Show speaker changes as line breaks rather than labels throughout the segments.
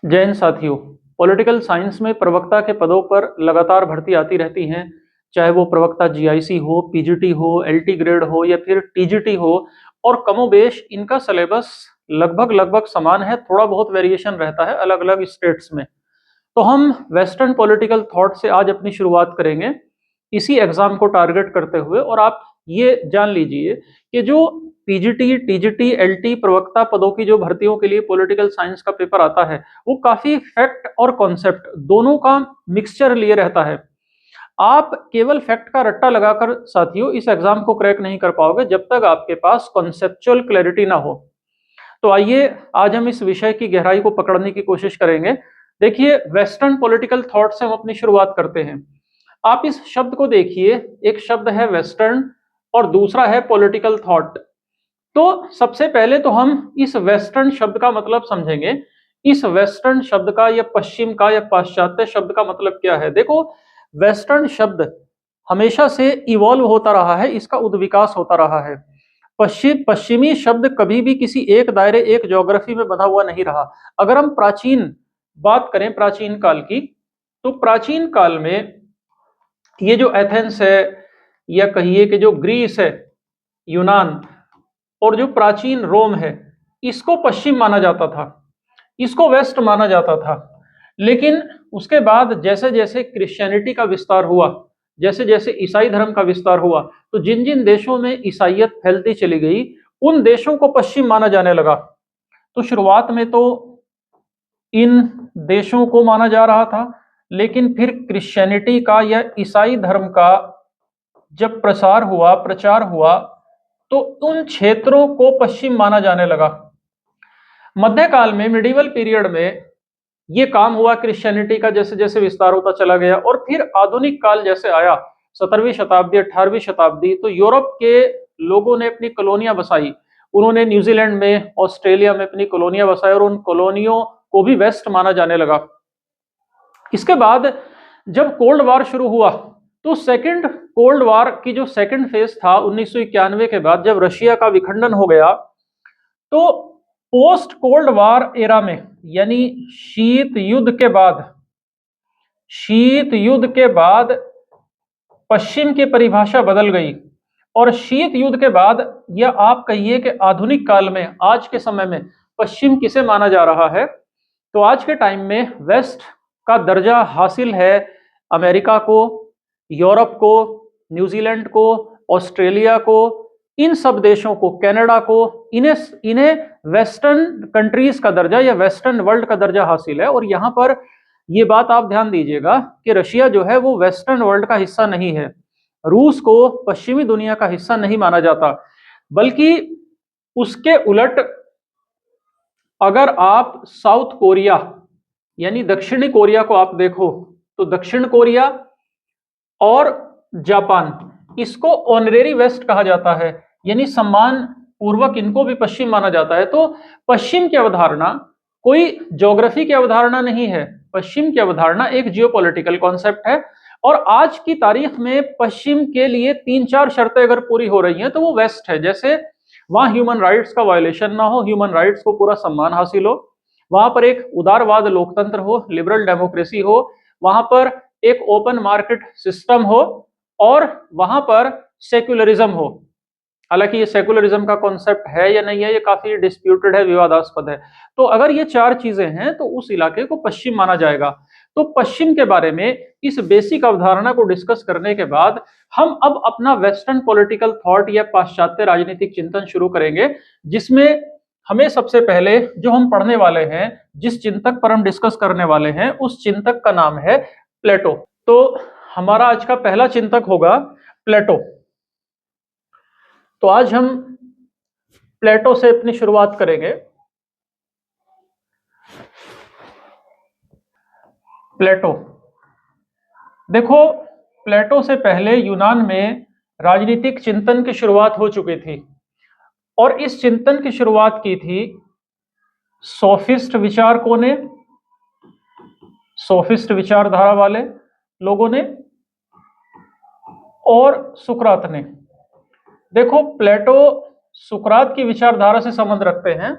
जय हिंद साथियों। Political science में प्रवक्ता के पदों पर लगातार भर्ती आती रहती हैं, चाहे वो प्रवक्ता जीआईसी हो, पीजीटी हो, एलटी ग्रेड हो या फिर टीजीटी हो। और कमोबेश इनका सिलेबस लगभग लगभग समान है, थोड़ा बहुत वेरिएशन रहता है अलग अलग स्टेट्स में। तो हम वेस्टर्न पॉलिटिकल थॉट से आज अपनी शुरुआत करेंगे इसी एग्जाम को टारगेट करते हुए। और आप ये जान लीजिए कि जो पीजीटी, टीजीटी, एलटी प्रवक्ता पदों की जो भर्तियों के लिए पॉलिटिकल साइंस का पेपर आता है, वो काफी फैक्ट और कॉन्सेप्ट दोनों का मिक्सचर लिए रहता है। आप केवल फैक्ट का रट्टा लगाकर साथियों इस एग्जाम को क्रैक नहीं कर पाओगे जब तक आपके पास कॉन्सेप्चुअल क्लैरिटी ना हो। तो आइए आज हम इस विषय की गहराई को पकड़ने की कोशिश करेंगे। देखिए, वेस्टर्न पॉलिटिकल थॉट से हम अपनी शुरुआत करते हैं। आप इस शब्द को देखिए, एक शब्द है वेस्टर्न और दूसरा है पॉलिटिकल थॉट। तो सबसे पहले तो हम इस वेस्टर्न शब्द का मतलब समझेंगे। इस वेस्टर्न शब्द का या पश्चिम का या पाश्चात्य शब्द का मतलब क्या है। देखो, वेस्टर्न शब्द हमेशा से इवॉल्व होता रहा है, इसका उद्विकास होता रहा है। पश्चिमी शब्द कभी भी किसी एक दायरे, एक ज्योग्राफी में बंधा हुआ नहीं रहा। अगर हम प्राचीन बात करें, प्राचीन काल की, तो प्राचीन काल में ये जो एथेंस है या कहिए कि जो ग्रीस है, यूनान, और जो प्राचीन रोम है, इसको पश्चिम माना जाता था, इसको वेस्ट माना जाता था। लेकिन उसके बाद जैसे जैसे क्रिश्चियनिटी का विस्तार हुआ, जैसे जैसे ईसाई धर्म का विस्तार हुआ, तो जिन जिन देशों में ईसाइयत फैलती चली गई, उन देशों को पश्चिम माना जाने लगा। तो शुरुआत में तो इन देशों को माना जा रहा था, लेकिन फिर क्रिश्चियनिटी का या ईसाई धर्म का जब प्रसार हुआ, प्रचार हुआ, तो उन क्षेत्रों को पश्चिम माना जाने लगा। मध्यकाल में, मिडिवल पीरियड में, ये काम हुआ क्रिश्चियनिटी का जैसे जैसे विस्तार होता चला गया। और फिर आधुनिक काल जैसे आया, 17वीं शताब्दी, 18वीं शताब्दी, तो यूरोप के लोगों ने अपनी कॉलोनियां बसाई। उन्होंने न्यूजीलैंड में, ऑस्ट्रेलिया में अपनी कॉलोनियां बसाई और उन कॉलोनियों को भी वेस्ट माना जाने लगा। इसके बाद जब कोल्ड वॉर शुरू हुआ, तो सेकंड कोल्ड वॉर की जो सेकंड फेज था 1991 के बाद, जब रशिया का विखंडन हो गया, तो पोस्ट कोल्ड वॉर एरा में, यानी शीत युद्ध के बाद, शीत युद्ध के बाद पश्चिम की परिभाषा बदल गई। और शीत युद्ध के बाद, या आप कहिए कि आधुनिक काल में, आज के समय में पश्चिम किसे माना जा रहा है, तो आज के टाइम में वेस्ट का दर्जा हासिल है अमेरिका को, यूरोप को, न्यूजीलैंड को, ऑस्ट्रेलिया को, इन सब देशों को, कनाडा को, इन्हें इन्हें वेस्टर्न कंट्रीज का दर्जा या वेस्टर्न वर्ल्ड का दर्जा हासिल है। और यहाँ पर ये बात आप ध्यान दीजिएगा कि रशिया जो है वो वेस्टर्न वर्ल्ड का हिस्सा नहीं है। रूस को पश्चिमी दुनिया का हिस्सा नहीं माना जाता, बल्कि उसके उलट अगर आप साउथ कोरिया यानी दक्षिणी कोरिया को आप देखो, तो दक्षिण कोरिया और जापान, इसको ऑनरेरी वेस्ट कहा जाता है, यानी सम्मान पूर्वक इनको भी पश्चिम माना जाता है। तो पश्चिम की अवधारणा कोई ज्योग्राफी की अवधारणा नहीं है, पश्चिम की अवधारणा एक जियोपॉलिटिकल कॉन्सेप्ट है। और आज की तारीख में पश्चिम के लिए 3-4 शर्तें अगर पूरी हो रही हैं तो वो वेस्ट है। जैसे वहां ह्यूमन राइट्स का वायलेशन ना हो, ह्यूमन राइट्स को पूरा सम्मान हासिल हो, वहां पर एक उदारवाद लोकतंत्र हो, लिबरल डेमोक्रेसी हो, वहां पर एक ओपन मार्केट सिस्टम हो, और वहां पर सेक्युलरिज्म हो। हालांकि ये सेकुलरिज्म का कॉन्सेप्ट है या नहीं है, ये काफी डिस्प्यूटेड है, विवादास्पद है। तो अगर ये 4 चीजें हैं तो उस इलाके को पश्चिम माना जाएगा। तो पश्चिम के बारे में इस बेसिक अवधारणा को डिस्कस करने के बाद हम अब अपना वेस्टर्न पॉलिटिकल थॉट या पाश्चात्य राजनीतिक चिंतन शुरू करेंगे, जिसमें हमें सबसे पहले जो हम पढ़ने वाले हैं, जिस चिंतक पर हम डिस्कस करने वाले हैं, उस चिंतक का नाम है प्लेटो। तो हमारा आज का पहला चिंतक होगा प्लेटो। तो आज हम प्लेटो से अपनी शुरुआत करेंगे। प्लेटो, देखो, प्लेटो से पहले यूनान में राजनीतिक चिंतन की शुरुआत हो चुकी थी, और इस चिंतन की शुरुआत की थी सोफिस्ट विचारकों ने, सोफिस्ट विचारधारा वाले लोगों ने, और सुकरात ने। देखो, प्लेटो सुकरात की विचारधारा से संबंध रखते हैं।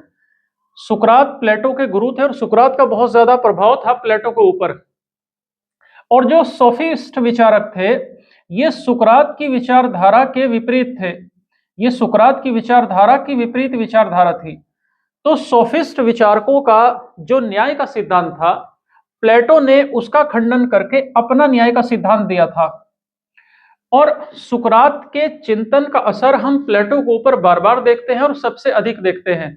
सुकरात प्लेटो के गुरु थे और सुकरात का बहुत ज्यादा प्रभाव था प्लेटो के ऊपर। और जो सोफिस्ट विचारक थे, ये सुकरात की विचारधारा के विपरीत थे। ये सुकरात की विचारधारा की विपरीत विचारधारा थी। तो सोफिस्ट विचारकों का जो न्याय का सिद्धांत था, प्लेटो ने उसका खंडन करके अपना न्याय का सिद्धांत दिया था। और सुकरात के चिंतन का असर हम प्लेटो के ऊपर बार बार देखते हैं और सबसे अधिक देखते हैं।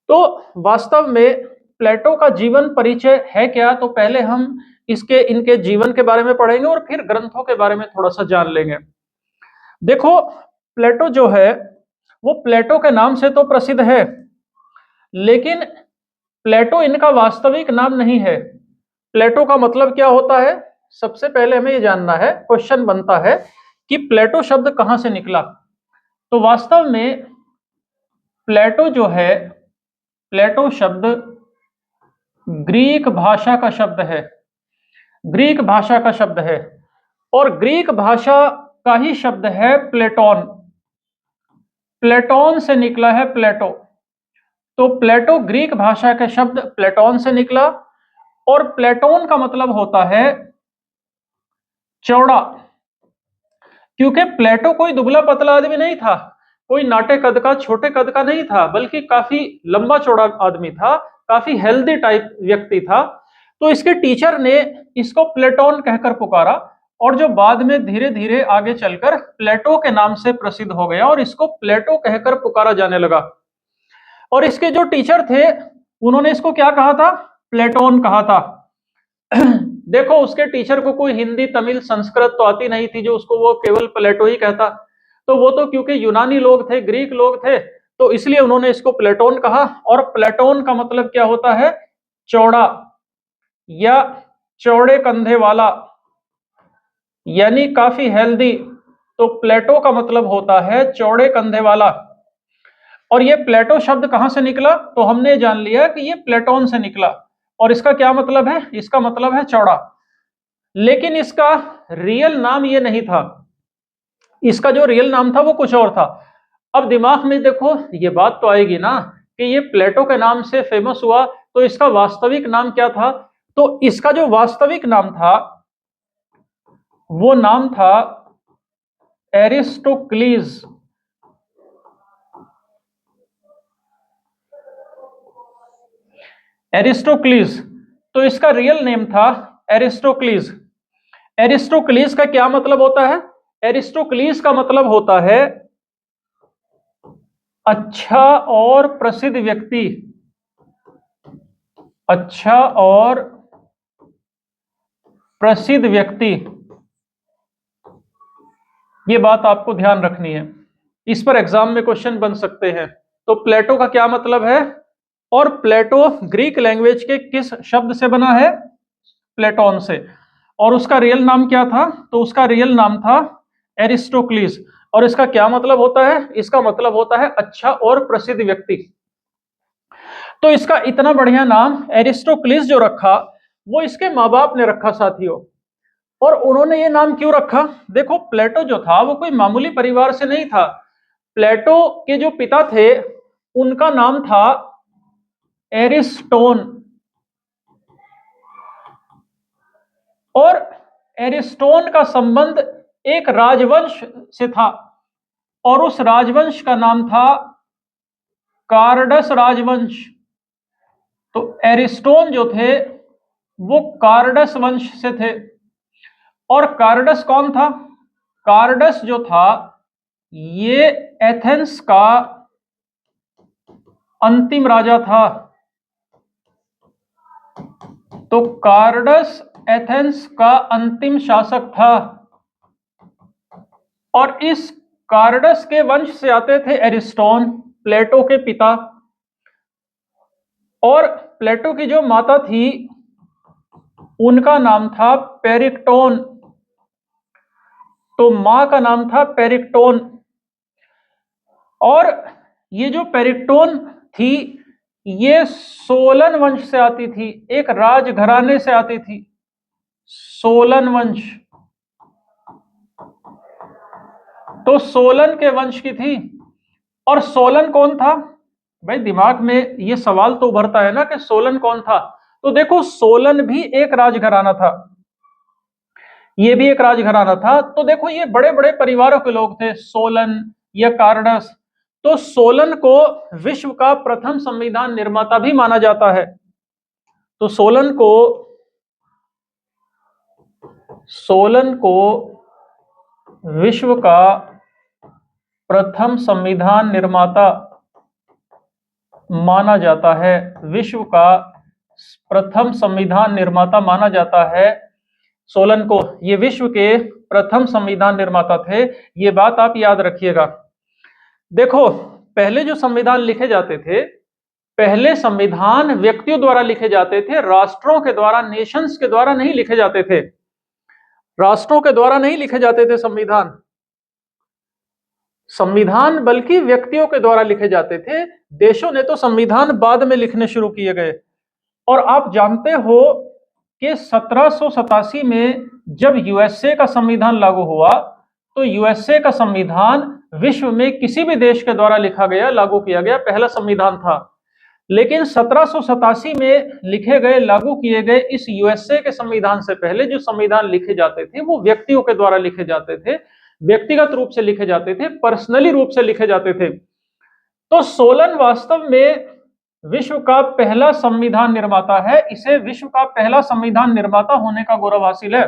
तो वास्तव में प्लेटो का जीवन परिचय है क्या, तो पहले हम इनके जीवन के बारे में पढ़ेंगे और फिर ग्रंथों के बारे में थोड़ा सा जान लेंगे। देखो, प्लेटो जो है वो प्लेटो के नाम से तो प्रसिद्ध है, लेकिन प्लेटो इनका वास्तविक नाम नहीं है। प्लेटो का मतलब क्या होता है, सबसे पहले हमें ये जानना है। क्वेश्चन बनता है कि प्लेटो शब्द कहां से निकला। तो वास्तव में प्लेटो जो है, प्लेटो शब्द ग्रीक भाषा का शब्द है। ग्रीक भाषा का शब्द है और ग्रीक भाषा का ही शब्द है प्लेटोन। प्लेटोन से निकला है प्लेटो। तो प्लेटो ग्रीक भाषा के शब्द प्लेटोन से निकला और प्लेटोन का मतलब होता है चौड़ा। क्योंकि प्लेटो कोई दुबला पतला आदमी नहीं था, कोई नाटे कद का छोटे कद का नहीं था, बल्कि काफी लंबा चौड़ा आदमी था, काफी हेल्दी टाइप व्यक्ति था। तो इसके टीचर ने इसको प्लेटोन कहकर पुकारा और जो बाद में धीरे धीरे आगे चलकर प्लेटो के नाम से प्रसिद्ध हो गया और इसको प्लेटो कहकर पुकारा जाने लगा। और इसके जो टीचर थे उन्होंने इसको क्या कहा था, प्लेटोन कहा था। देखो, उसके टीचर को कोई हिंदी तमिल संस्कृत तो आती नहीं थी जो उसको वो केवल प्लेटो ही कहता। तो वो तो क्योंकि यूनानी लोग थे, ग्रीक लोग थे, तो इसलिए उन्होंने इसको प्लेटोन कहा। और प्लेटोन का मतलब क्या होता है, चौड़ा या चौड़े कंधे वाला, यानी काफी हेल्दी। तो प्लेटो का मतलब होता है चौड़े कंधे वाला। और ये प्लेटो शब्द कहां से निकला, तो हमने जान लिया कि ये प्लेटोन से निकला। और इसका क्या मतलब है, इसका मतलब है चौड़ा। लेकिन इसका रियल नाम ये नहीं था। इसका जो रियल नाम था वो कुछ और था। अब दिमाग में देखो ये बात तो आएगी ना कि ये प्लेटो के नाम से फेमस हुआ, तो इसका वास्तविक नाम क्या था। तो इसका जो वास्तविक नाम था वो नाम था एरिस्टोक्लीज। एरिस्टोक्लीज, तो इसका रियल नेम था एरिस्टोक्लीज। एरिस्टोक्लीज का क्या मतलब होता है, एरिस्टोक्लीज का मतलब होता है अच्छा और प्रसिद्ध व्यक्ति। अच्छा और प्रसिद्ध व्यक्ति, ये बात आपको ध्यान रखनी है, इस पर एग्जाम में क्वेश्चन बन सकते हैं। तो प्लेटो का क्या मतलब है, और प्लेटो ग्रीक लैंग्वेज के किस शब्द से बना है, प्लेटोन से। और उसका रियल नाम क्या था, तो उसका रियल नाम था एरिस्टोक्लीज। और इसका क्या मतलब होता है, इसका मतलब होता है अच्छा और प्रसिद्ध व्यक्ति। तो इसका इतना बढ़िया नाम एरिस्टोक्लीज जो रखा वो इसके माँ बाप ने रखा साथियों। और उन्होंने ये नाम क्यों रखा, देखो प्लेटो जो था वो कोई मामूली परिवार से नहीं था। प्लेटो के जो पिता थे उनका नाम था एरिस्टोन। और एरिस्टोन का संबंध एक राजवंश से था और उस राजवंश का नाम था कार्डस राजवंश। तो एरिस्टोन जो थे वो कार्डस वंश से थे। और कार्डस कौन था, कार्डस जो था ये एथेंस का अंतिम राजा था। तो कार्डस एथेंस का अंतिम शासक था और इस कार्डस के वंश से आते थे एरिस्टोन, प्लेटो के पिता। और प्लेटो की जो माता थी उनका नाम था पेरिक्टोन। तो मां का नाम था पेरिक्टोन। और ये जो पेरिक्टोन थी ये सोलन वंश से आती थी, एक राजघराने से आती थी, सोलन वंश। तो सोलन के वंश की थी। और सोलन कौन था, भाई दिमाग में ये सवाल तो उभरता है ना कि सोलन कौन था। तो देखो सोलन भी एक राजघराना था, ये भी एक राजघराना था। तो देखो ये बड़े बड़े परिवारों के लोग थे, सोलन या कार्डस। तो सोलन को विश्व का प्रथम संविधान निर्माता भी माना जाता है। तो सोलन को विश्व का प्रथम संविधान निर्माता माना जाता है, विश्व का प्रथम संविधान निर्माता माना जाता है सोलन को। ये विश्व के प्रथम संविधान निर्माता थे, ये बात आप याद रखिएगा। देखो पहले जो संविधान लिखे जाते थे, पहले संविधान व्यक्तियों द्वारा लिखे जाते थे, राष्ट्रों के द्वारा, नेशंस के द्वारा नहीं लिखे जाते थे, राष्ट्रों के द्वारा नहीं लिखे जाते थे संविधान बल्कि व्यक्तियों के द्वारा लिखे जाते थे। देशों ने तो संविधान बाद में लिखने शुरू किए गए। और आप जानते हो कि 1787 में जब यूएसए का संविधान लागू हुआ, तो यूएसए का संविधान विश्व में किसी भी देश के द्वारा लिखा गया, लागू किया गया पहला संविधान था। लेकिन 1787 में लिखे गए, लागू किए गए इस यूएसए के संविधान से पहले जो संविधान लिखे जाते थे वो व्यक्तियों के द्वारा लिखे जाते थे, व्यक्तिगत रूप से लिखे जाते थे, पर्सनली रूप से लिखे जाते थे। तो सोलन वास्तव में विश्व का पहला संविधान निर्माता है, इसे विश्व का पहला संविधान निर्माता होने का गौरव हासिल है।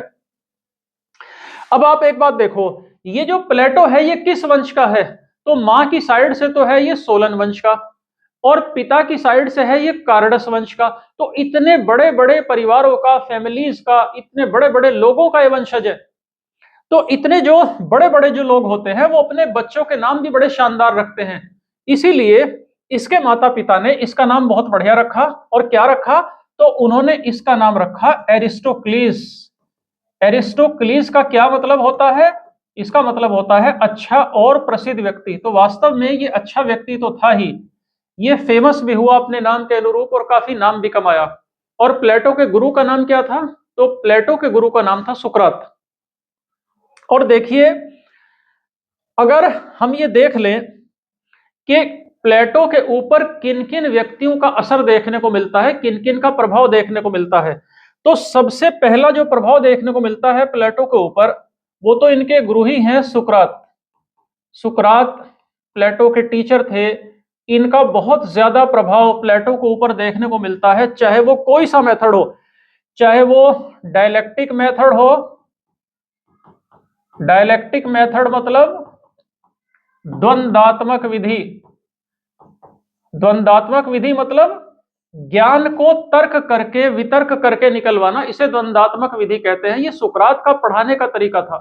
अब आप एक बात देखो, ये जो प्लेटो है ये किस वंश का है? तो मां की साइड से तो है ये सोलन वंश का, और पिता की साइड से है ये कार्डस वंश का। तो इतने बड़े बड़े परिवारों का, फैमिलीज का, इतने बड़े बड़े लोगों का ये वंशज है। तो इतने जो बड़े बड़े जो लोग होते हैं वो अपने बच्चों के नाम भी बड़े शानदार रखते हैं। इसीलिए इसके माता पिता ने इसका नाम बहुत बढ़िया रखा। और क्या रखा? तो उन्होंने इसका नाम रखा एरिस्टोक्लीस। एरिस्टोक्लीस का क्या मतलब होता है? इसका मतलब होता है अच्छा और प्रसिद्ध व्यक्ति। तो वास्तव में ये अच्छा व्यक्ति तो था ही, ये फेमस भी हुआ अपने नाम के अनुरूप और काफी नाम भी कमाया। और प्लेटो के गुरु का नाम क्या था? तो प्लेटो के गुरु का नाम था सुकरात। और देखिए, अगर हम ये देख लें कि प्लेटो के ऊपर किन किन व्यक्तियों का असर देखने को मिलता है, किन किन का प्रभाव देखने को मिलता है, तो सबसे पहला जो प्रभाव देखने को मिलता है प्लेटो के ऊपर वो तो इनके गुरु ही हैं, सुकरात। सुकरात प्लेटो के टीचर थे। इनका बहुत ज्यादा प्रभाव प्लेटो के ऊपर देखने को मिलता है, चाहे वो कोई सा मेथड हो, चाहे वो डायलेक्टिक मेथड हो। डायलेक्टिक मेथड मतलब द्वंद्वात्मक विधि। द्वंद्वात्मक विधि मतलब ज्ञान को तर्क करके, वितर्क करके निकलवाना, इसे द्वंद्वात्मक विधि कहते हैं। ये सुकरात का पढ़ाने का तरीका था।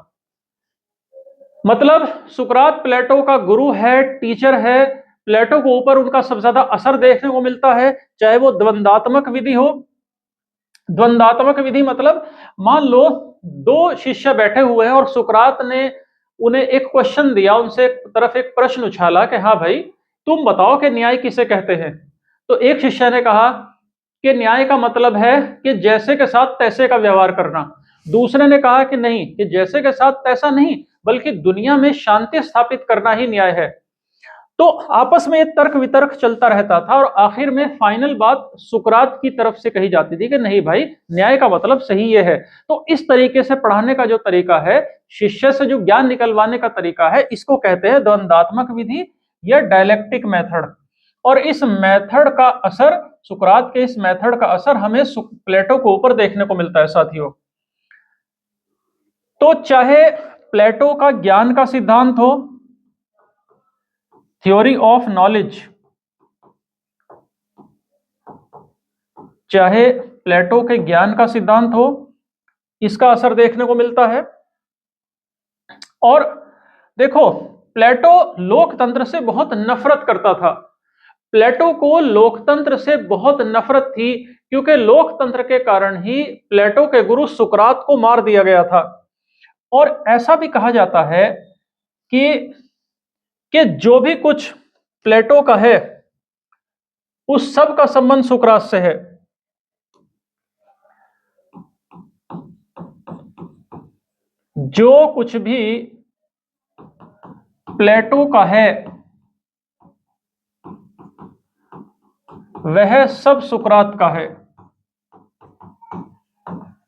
मतलब सुकरात प्लेटो का गुरु है, टीचर है, प्लेटो के ऊपर उनका सबसे ज्यादा असर देखने को मिलता है, चाहे वो द्वंद्वात्मक विधि हो। द्वंद्वात्मक विधि मतलब मान लो दो शिष्य बैठे हुए हैं और सुकरात ने उन्हें एक क्वेश्चन दिया, उनसे एक तरफ एक प्रश्न उछाला कि हाँ भाई तुम बताओ कि न्याय किसे कहते हैं। तो एक शिष्य ने कहा कि न्याय का मतलब है कि जैसे के साथ तैसे का व्यवहार करना। दूसरे ने कहा कि नहीं, कि जैसे के साथ तैसा नहीं, बल्कि दुनिया में शांति स्थापित करना ही न्याय है। तो आपस में एक तर्क वितर्क चलता रहता था और आखिर में फाइनल बात सुकरात की तरफ से कही जाती थी कि नहीं भाई, न्याय का मतलब सही ये है। तो इस तरीके से पढ़ाने का जो तरीका है, शिष्य से जो ज्ञान निकलवाने का तरीका है, इसको कहते हैं द्वंद्वात्मक विधि या डायलेक्टिक मेथड। और इस मेथड का असर, सुकरात के इस मेथड का असर हमें प्लेटो के ऊपर देखने को मिलता है साथियों। तो चाहे प्लेटो का ज्ञान का सिद्धांत हो, थ्योरी ऑफ नॉलेज, चाहे प्लेटो के ज्ञान का सिद्धांत हो, इसका असर देखने को मिलता है। और देखो प्लेटो लोकतंत्र से बहुत नफरत करता था। प्लेटो को लोकतंत्र से बहुत नफरत थी, क्योंकि लोकतंत्र के कारण ही प्लेटो के गुरु सुकरात को मार दिया गया था। और ऐसा भी कहा जाता है कि जो भी कुछ प्लेटो का है उस सब का संबंध सुकरात से है। जो कुछ भी प्लेटो का है वह सब सुकरात का है।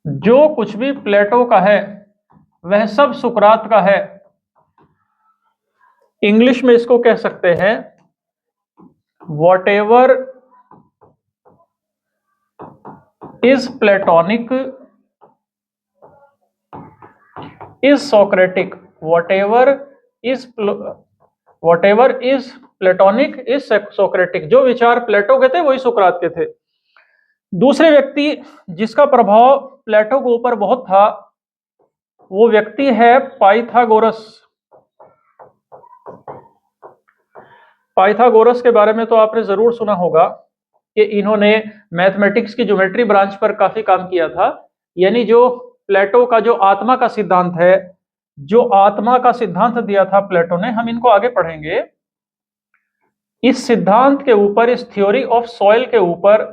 जो कुछ भी प्लेटो का है वह सब सुकरात का है। इंग्लिश में इसको कह सकते हैं what ever is platonic is Socratic. What ever is platonic is Socratic. जो विचार प्लेटो के थे वही सुकरात के थे। दूसरे व्यक्ति जिसका प्रभाव प्लेटो के ऊपर बहुत था वो व्यक्ति है पाइथागोरस। पाइथागोरस के बारे में तो आपने जरूर सुना होगा कि इन्होंने मैथमेटिक्स की ज्योमेट्री ब्रांच पर काफी काम किया था। यानी जो प्लेटो का जो आत्मा का सिद्धांत है, जो आत्मा का सिद्धांत दिया था प्लेटो ने, हम इनको आगे पढ़ेंगे। इस सिद्धांत के ऊपर, इस थ्योरी ऑफ सॉइल के ऊपर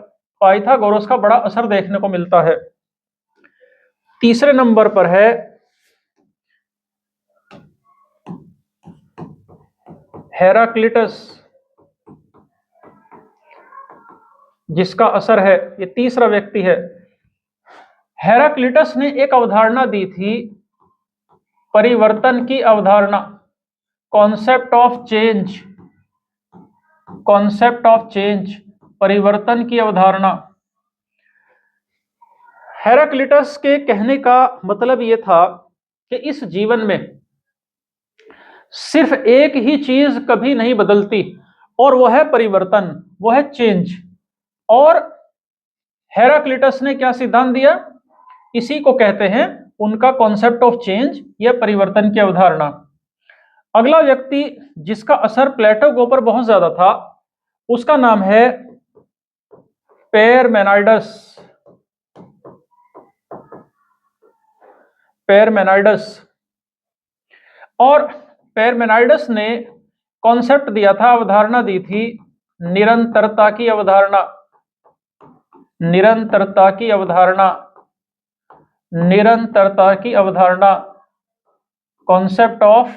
पाइथागोरस का बड़ा असर देखने को मिलता है। तीसरे नंबर पर है हेराक्लिटस, जिसका असर है, ये तीसरा व्यक्ति है। हेराक्लिटस ने एक अवधारणा दी थी, परिवर्तन की अवधारणा, concept of change. Concept of change, परिवर्तन की अवधारणा। हेराक्लिटस के कहने का मतलब यह था कि इस जीवन में सिर्फ एक ही चीज कभी नहीं बदलती और वह है परिवर्तन, वह है चेंज। और हेराक्लिटस ने क्या सिद्धांत दिया, इसी को कहते हैं उनका कॉन्सेप्ट ऑफ चेंज या परिवर्तन की अवधारणा। अगला व्यक्ति जिसका असर प्लेटो के ऊपर बहुत ज्यादा था उसका नाम है पैरमेनाइडस। पैरमेनाइडस। और पैरमेनाइडस ने कॉन्सेप्ट दिया था, अवधारणा दी थी निरंतरता की अवधारणा। निरंतरता की अवधारणा, निरंतरता की अवधारणा, कॉन्सेप्ट ऑफ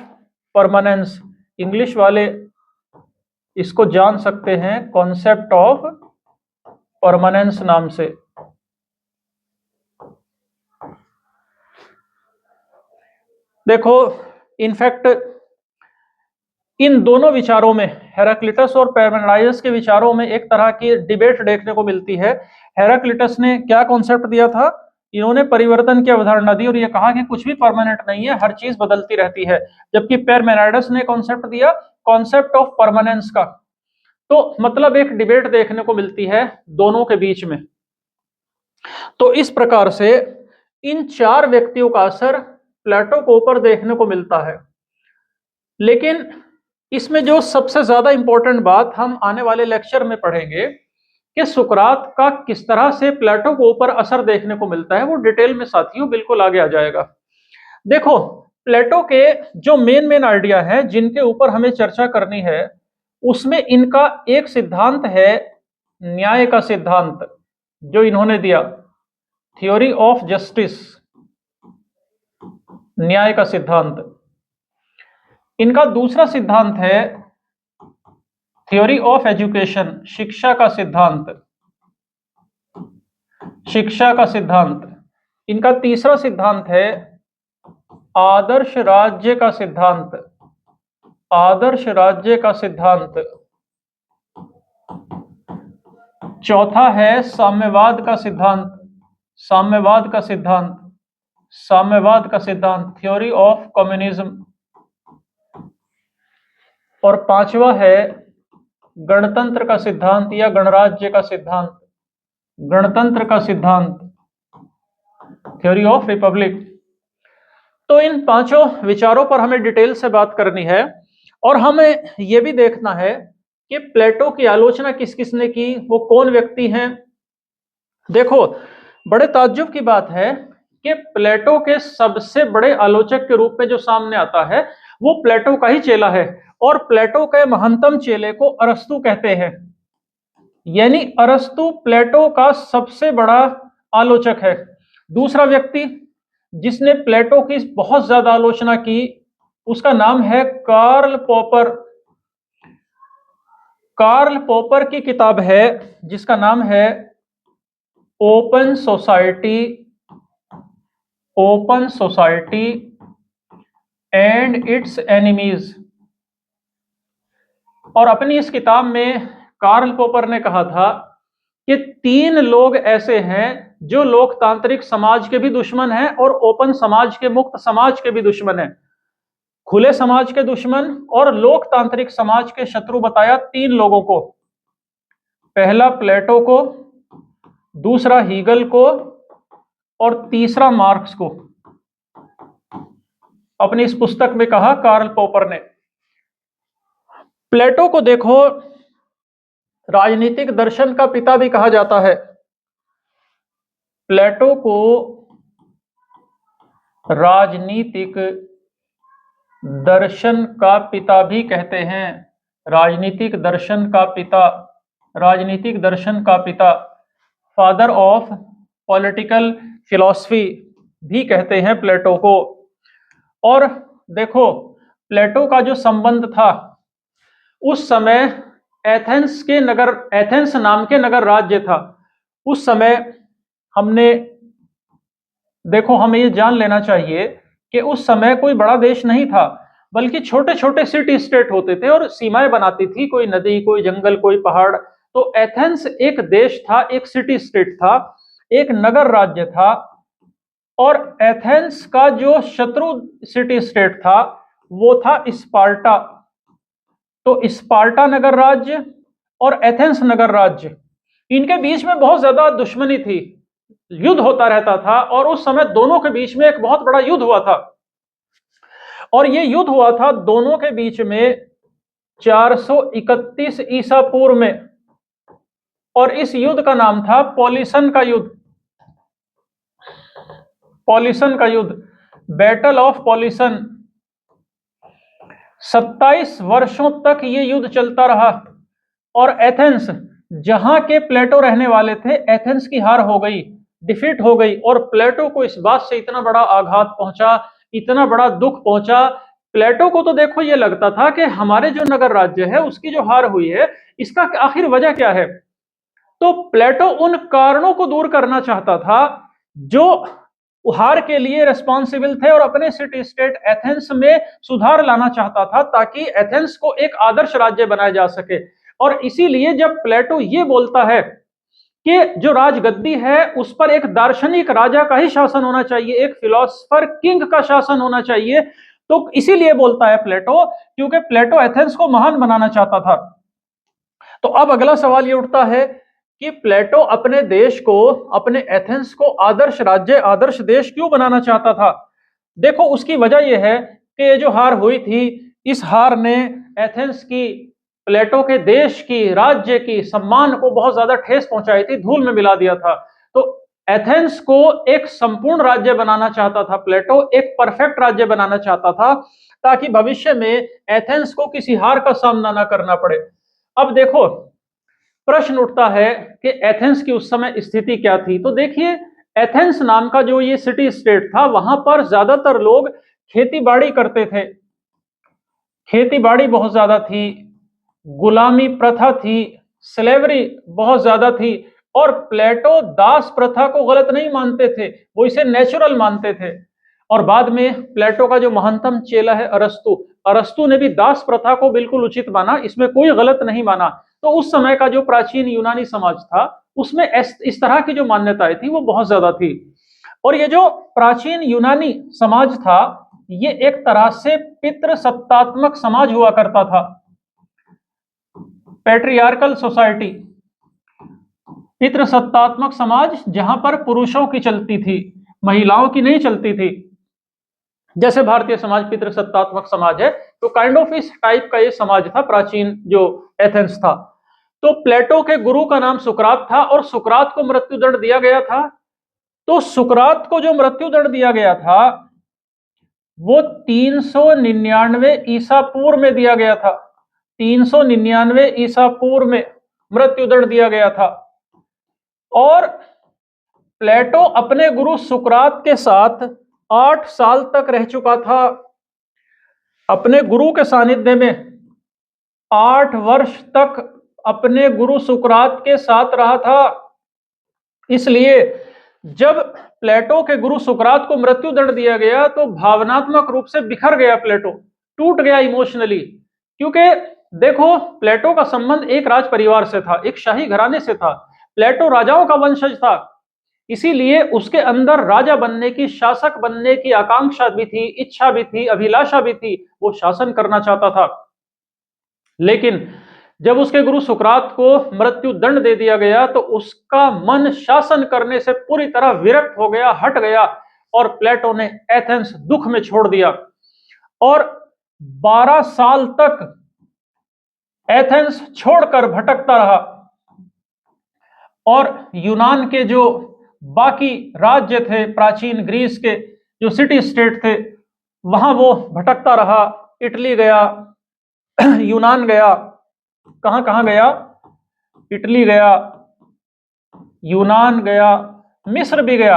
परमानेंस। इंग्लिश वाले इसको जान सकते हैं कॉन्सेप्ट ऑफ परमानेंस नाम से। देखो, इनफैक्ट इन दोनों विचारों में, हेराक्लिटस और पैरमेनाइडस के विचारों में एक तरह की डिबेट देखने को मिलती है। हेराक्लिटस ने क्या कॉन्सेप्ट दिया था, इन्होंने परिवर्तन की अवधारणा दी और ये कहा कि कुछ भी परमानेंट नहीं है, हर चीज बदलती रहती है। जबकि पैरमेनाइडस ने कॉन्सेप्ट दिया कॉन्सेप्ट ऑफ परमानेंस का। तो मतलब एक डिबेट देखने को मिलती है दोनों के बीच में। तो इस प्रकार से इन चार व्यक्तियों का असर प्लेटो के ऊपर देखने को मिलता है। लेकिन इसमें जो सबसे ज्यादा इंपॉर्टेंट बात हम आने वाले लेक्चर में पढ़ेंगे कि सुकरात का किस तरह से प्लेटो के ऊपर असर देखने को मिलता है, वो डिटेल में साथियों बिल्कुल आगे आ जाएगा। देखो, प्लेटो के जो मेन आइडिया है जिनके ऊपर हमें चर्चा करनी है, उसमें इनका एक सिद्धांत है न्याय का सिद्धांत, जो इन्होंने दिया, थ्योरी ऑफ जस्टिस, न्याय का सिद्धांत। इनका दूसरा सिद्धांत है थ्योरी ऑफ एजुकेशन, शिक्षा का सिद्धांत, शिक्षा का सिद्धांत। इनका तीसरा सिद्धांत है आदर्श राज्य का सिद्धांत, आदर्श राज्य का सिद्धांत। चौथा है साम्यवाद का सिद्धांत, साम्यवाद का सिद्धांत, साम्यवाद का सिद्धांत, थ्योरी ऑफ कम्युनिज्म। और पांचवा है गणतंत्र का सिद्धांत या गणराज्य का सिद्धांत, गणतंत्र का सिद्धांत, थ्योरी ऑफ रिपब्लिक। तो इन पांचों विचारों पर हमें डिटेल से बात करनी है और हमें यह भी देखना है कि प्लेटो की आलोचना किस किस ने की, वो कौन व्यक्ति हैं। देखो, बड़े ताज्जुब की बात है कि प्लेटो के सबसे बड़े आलोचक के रूप में जो सामने आता है वो प्लेटो का ही चेला है और प्लेटो के महंतम चेले को अरस्तु कहते हैं। यानी अरस्तु प्लेटो का सबसे बड़ा आलोचक है। दूसरा व्यक्ति जिसने प्लेटो की बहुत ज्यादा आलोचना की उसका नाम है कार्ल पॉपर। कार्ल पॉपर की किताब है जिसका नाम है open society, open society and it's enemies. और अपनी इस किताब में कार्ल पॉपर ने कहा था कि 3 लोग ऐसे हैं जो लोकतांत्रिक समाज के भी दुश्मन हैं और ओपन समाज के, मुक्त समाज के भी दुश्मन हैं। खुले समाज के दुश्मन और लोकतांत्रिक समाज के शत्रु बताया 3 लोगों को। पहला प्लेटो को, दूसरा हीगल को और तीसरा मार्क्स को। अपनी इस पुस्तक में कहा कार्ल पॉपर ने। प्लेटो को देखो राजनीतिक दर्शन का पिता भी कहा जाता है। प्लेटो को राजनीतिक दर्शन का पिता भी कहते हैं। राजनीतिक दर्शन का पिता, राजनीतिक दर्शन का पिता, फादर ऑफ पॉलिटिकल फिलॉसफी भी कहते हैं प्लेटो को। और देखो प्लेटो का जो संबंध था, उस समय एथेंस के नगर, एथेंस नाम के नगर राज्य था उस समय। हमने देखो हमें ये जान लेना चाहिए कि उस समय कोई बड़ा देश नहीं था, बल्कि छोटे छोटे सिटी स्टेट होते थे और सीमाएं बनाती थी, कोई नदी, कोई जंगल, कोई पहाड़। तो एथेंस एक देश था, एक सिटी स्टेट था, एक नगर राज्य था। और एथेंस का जो शत्रु सिटी स्टेट था वो था स्पार्टा। तो स्पार्टा नगर राज्य और एथेंस नगर राज्य, इनके बीच में बहुत ज्यादा दुश्मनी थी, युद्ध होता रहता था। और उस समय दोनों के बीच में एक बहुत बड़ा युद्ध हुआ था। और ये युद्ध हुआ था दोनों के बीच में 431 ईसा पूर्व में। और इस युद्ध का नाम था पॉलिसन का युद्ध। पॉलिसन का युद्ध, बैटल ऑफ पॉलिसन। 27 वर्षों तक ये युद्ध चलता रहा। और एथेंस, जहां के प्लेटो रहने वाले थे, एथेंस की हार हो गई, डिफीट हो गई। और प्लेटो को इस बात से इतना बड़ा आघात पहुंचा, इतना बड़ा दुख पहुंचा। प्लेटो को तो देखो ये लगता था कि हमारे जो नगर राज्य है उसकी जो हार हुई है, इसका आखिर वजह क्या है। तो प्लेटो उन कारणों को दूर करना चाहता था जो हार के लिए रिस्पॉन्सिबल थे, और अपने सिटी स्टेट एथेंस में सुधार लाना चाहता था ताकि एथेंस को एक आदर्श राज्य बनाया जा सके। और इसीलिए जब प्लेटो ये बोलता है कि जो राजगद्दी है उस पर एक दार्शनिक राजा का ही शासन होना चाहिए, एक फिलोसफर किंग का शासन होना चाहिए, तो इसीलिए बोलता है प्लेटो, क्योंकि प्लेटो एथेंस को महान बनाना चाहता था। तो अब अगला सवाल ये उठता है कि प्लेटो अपने देश को, अपने एथेंस को आदर्श राज्य, आदर्श देश क्यों बनाना चाहता था। देखो उसकी वजह यह है कि ये जो हार हुई थी, इस हार ने एथेंस की, प्लेटो के देश की, राज्य की सम्मान को बहुत ज्यादा ठेस पहुंचाई थी, धूल में मिला दिया था। तो एथेंस को एक संपूर्ण राज्य बनाना चाहता था प्लेटो, एक परफेक्ट राज्य बनाना चाहता था ताकि भविष्य में एथेंस को किसी हार का सामना ना करना पड़े। अब देखो प्रश्न उठता है कि एथेंस की उस समय स्थिति क्या थी। तो देखिए एथेंस नाम का जो ये सिटी स्टेट था, वहां पर ज्यादातर लोग खेती बाड़ी करते थे, खेती बाड़ी बहुत ज्यादा थी, गुलामी प्रथा थी, स्लेवरी बहुत ज्यादा थी। और प्लेटो दास प्रथा को गलत नहीं मानते थे, वो इसे नेचुरल मानते थे। और बाद में प्लेटो का जो महानतम चेला है अरस्तु, अरस्तु ने भी दास प्रथा को बिल्कुल उचित माना, इसमें कोई गलत नहीं माना। तो उस समय का जो प्राचीन यूनानी समाज था उसमें इस तरह की जो मान्यताएं थी वो बहुत ज्यादा थी। और ये जो प्राचीन यूनानी समाज था, ये एक तरह से पितृसत्तात्मक समाज हुआ करता था, पैट्रियार्कल सोसाइटी, पितृसत्तात्मक समाज, जहां पर पुरुषों की चलती थी, महिलाओं की नहीं चलती थी। जैसे भारतीय समाज पितृसत्तात्मक समाज है, तो काइंड ऑफ इस टाइप का ये समाज था प्राचीन जो एथेंस था। तो प्लेटो के गुरु का नाम सुकरात था और सुकरात को मृत्युदंड दिया गया था। तो सुकरात को जो मृत्युदंड दिया गया था वो 399 ईसा पूर्व में दिया गया था। 399 ईसा पूर्व में मृत्युदंड दिया गया था। और प्लेटो अपने गुरु सुकरात के साथ 8 साल तक रह चुका था। अपने गुरु के सानिध्य में 8 वर्ष तक अपने गुरु सुकरात के साथ रहा था। इसलिए जब प्लेटो के गुरु सुकरात को मृत्यु दंड दिया गया तो भावनात्मक रूप से बिखर गया प्लेटो, टूट गया इमोशनली। क्योंकि देखो, प्लेटो का संबंध एक राज परिवार से था, एक शाही घराने से था। प्लेटो राजाओं का वंशज था, इसीलिए उसके अंदर राजा बनने की, शासक बनने की आकांक्षा भी थी, इच्छा भी थी, अभिलाषा भी थी। वो शासन करना चाहता था। लेकिन जब उसके गुरु सुकरात को मृत्यु दंड दे दिया गया तो उसका मन शासन करने से पूरी तरह विरक्त हो गया, हट गया, और प्लेटो ने एथेंस दुख में छोड़ दिया और 12 साल तक एथेंस छोड़कर भटकता रहा। और यूनान के जो बाकी राज्य थे, प्राचीन ग्रीस के जो सिटी स्टेट थे, वहां वो भटकता रहा। इटली गया, यूनान गया, कहां कहां गया? इटली गया, यूनान गया, मिस्र भी गया।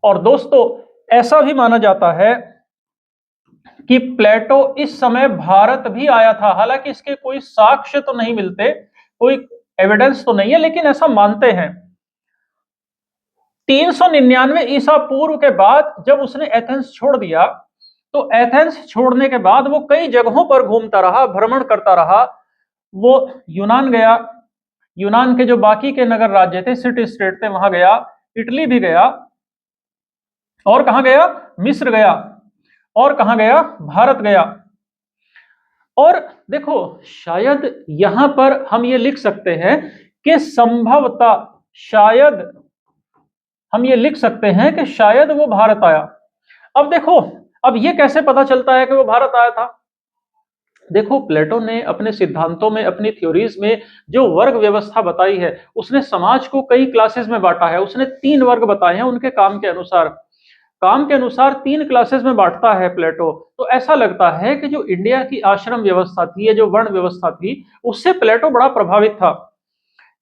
और दोस्तों, ऐसा भी माना जाता है कि प्लेटो इस समय भारत भी आया था। हालांकि इसके कोई साक्ष्य तो नहीं मिलते, कोई एविडेंस तो नहीं है, लेकिन ऐसा मानते हैं। 399 ईसा पूर्व के बाद जब उसने एथेंस छोड़ दिया, तो एथेंस छोड़ने के बाद वो कई जगहों पर घूमता रहा, भ्रमण करता रहा। वो यूनान गया, यूनान के जो बाकी के नगर राज्य थे, सिटी स्टेट थे, वहां गया, इटली भी गया, और कहां गया? मिस्र गया, और कहां गया? भारत गया। और देखो, शायद यहां पर हम ये लिख सकते हैं कि संभवतः, शायद हम ये लिख सकते हैं कि शायद वो भारत आया। अब देखो, अब ये कैसे पता चलता है कि वो भारत आया था? देखो, प्लेटो ने अपने सिद्धांतों में, अपनी थ्योरीज में जो वर्ग व्यवस्था बताई है, उसने समाज को कई क्लासेस में बांटा है। उसने 3 वर्ग बताए हैं उनके काम के अनुसार। काम के अनुसार 3 क्लासेस में बांटता है प्लेटो। तो ऐसा लगता है कि जो इंडिया की आश्रम व्यवस्था थी, ये जो वर्ण व्यवस्था थी, उससे प्लेटो बड़ा प्रभावित था।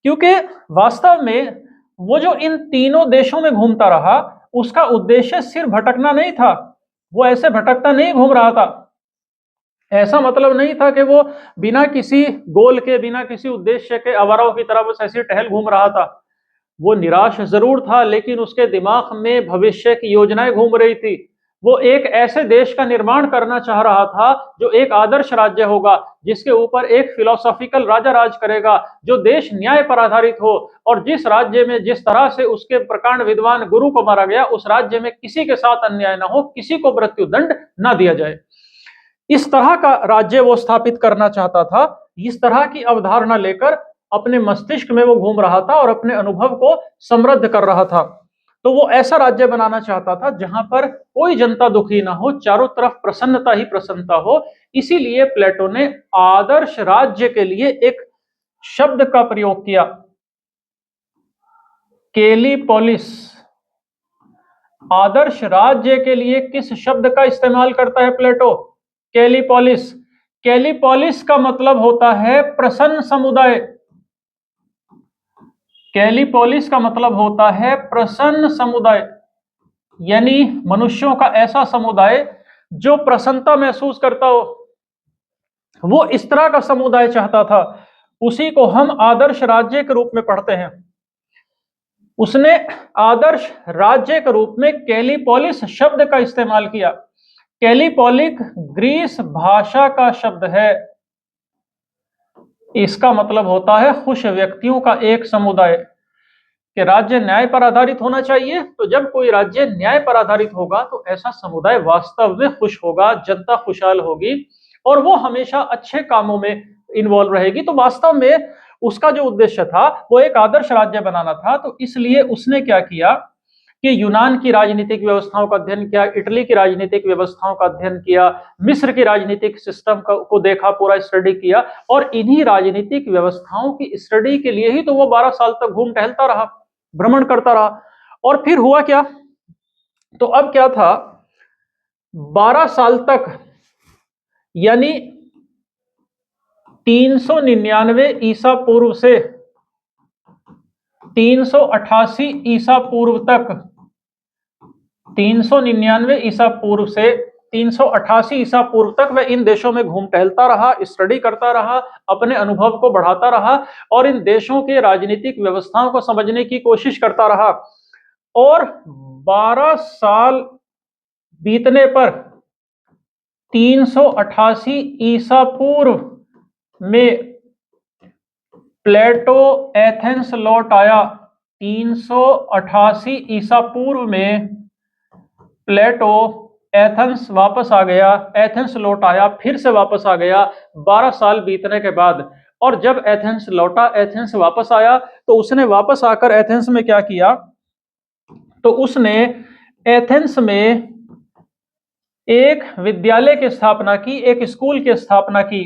क्योंकि वास्तव में वो जो इन तीनों देशों में घूमता रहा, उसका उद्देश्य सिर्फ भटकना नहीं था। वो ऐसे भटकता नहीं घूम रहा था। ऐसा मतलब नहीं था कि वो बिना किसी गोल के, बिना किसी उद्देश्य के आवाराओं की तरह बस ऐसे टहल घूम रहा था। वो निराश जरूर था, लेकिन उसके दिमाग में भविष्य की योजनाएं घूम रही थी। वो एक ऐसे देश का निर्माण करना चाह रहा था जो एक आदर्श राज्य होगा, जिसके ऊपर एक फिलोसॉफिकल राजा राज करेगा, जो देश न्याय पर आधारित हो, और जिस राज्य में जिस तरह से उसके प्रकांड विद्वान गुरु को मारा गया, उस राज्य में किसी के साथ अन्याय न हो, किसी को मृत्यु दंड न दिया जाए। इस तरह का राज्य वो स्थापित करना चाहता था। इस तरह की अवधारणा लेकर अपने मस्तिष्क में वो घूम रहा था और अपने अनुभव को समृद्ध कर रहा था। तो वो ऐसा राज्य बनाना चाहता था जहां पर कोई जनता दुखी ना हो, चारों तरफ प्रसन्नता ही प्रसन्नता हो। इसीलिए प्लेटो ने आदर्श राज्य के लिए एक शब्द का प्रयोग किया, केलीपोलिस। आदर्श राज्य के लिए किस शब्द का इस्तेमाल करता है प्लेटो? केलीपोलिस। केलीपोलिस का मतलब होता है प्रसन्न समुदाय। केलीपोलिस का मतलब होता है प्रसन्न समुदाय, यानी मनुष्यों का ऐसा समुदाय जो प्रसन्नता महसूस करता हो। वो इस तरह का समुदाय चाहता था। उसी को हम आदर्श राज्य के रूप में पढ़ते हैं। उसने आदर्श राज्य के रूप में केलीपोलिस शब्द का इस्तेमाल किया। कैलिपोलिक ग्रीस भाषा का शब्द है। इसका मतलब होता है खुश व्यक्तियों का एक समुदाय। कि राज्य न्याय पर आधारित होना चाहिए, तो जब कोई राज्य न्याय पर आधारित होगा तो ऐसा समुदाय वास्तव में खुश होगा, जनता खुशहाल होगी और वो हमेशा अच्छे कामों में इन्वॉल्व रहेगी। तो वास्तव में उसका जो उद्देश्य था वो एक आदर्श राज्य बनाना था। तो इसलिए उसने क्या किया कि यूनान की राजनीतिक व्यवस्थाओं का अध्ययन किया, इटली की राजनीतिक व्यवस्थाओं का अध्ययन किया, मिस्र की राजनीतिक सिस्टम को देखा, पूरा स्टडी किया, और इन्हीं राजनीतिक व्यवस्थाओं की स्टडी के लिए ही तो वो 12 साल तक घूम टहलता रहा, भ्रमण करता रहा। और फिर हुआ क्या? तो अब क्या था, 12 साल तक, यानी 399 ईसा पूर्व से 388 ईसा पूर्व तक, 399 ईसा पूर्व से 388 ईसा पूर्व तक वह इन देशों में घूम टहलता रहा, स्टडी करता रहा, अपने अनुभव को बढ़ाता रहा और इन देशों के राजनीतिक व्यवस्थाओं को समझने की कोशिश करता रहा। और 12 साल बीतने पर 388 ईसा पूर्व में प्लेटो एथेंस लौट आया। 388 ईसा पूर्व में प्लेटो एथेंस वापस आ गया, एथेंस लौट आया, फिर से वापस आ गया 12 साल बीतने के बाद। और जब एथेंस लौटा, एथेंस वापस आया, तो उसने वापस आकर एथेंस में क्या किया, तो उसने एथेंस में एक विद्यालय की स्थापना की, एक स्कूल की स्थापना की।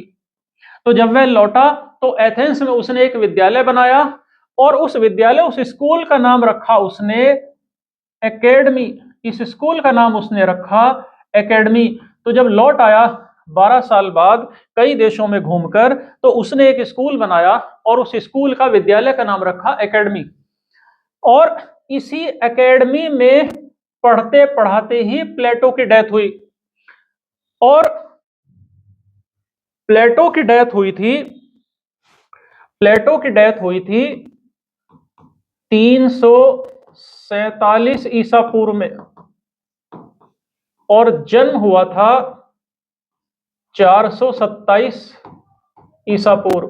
तो जब वह लौटा तो एथेंस में उसने एक विद्यालय बनाया और उस विद्यालय, उस स्कूल का नाम रखा उसने एकेडमी। इस स्कूल का नाम उसने रखा एकेडमी। तो जब लौट आया 12 साल बाद कई देशों में घूमकर, तो उसने एक स्कूल बनाया और उस स्कूल का विद्यालय का नाम रखा एकेडमी। और इसी एकेडमी में पढ़ते पढ़ाते ही प्लेटो की डेथ हुई। और प्लेटो की डेथ हुई थी 347 ईसा पूर्व में और जन्म हुआ था 427 ईसा पूर्व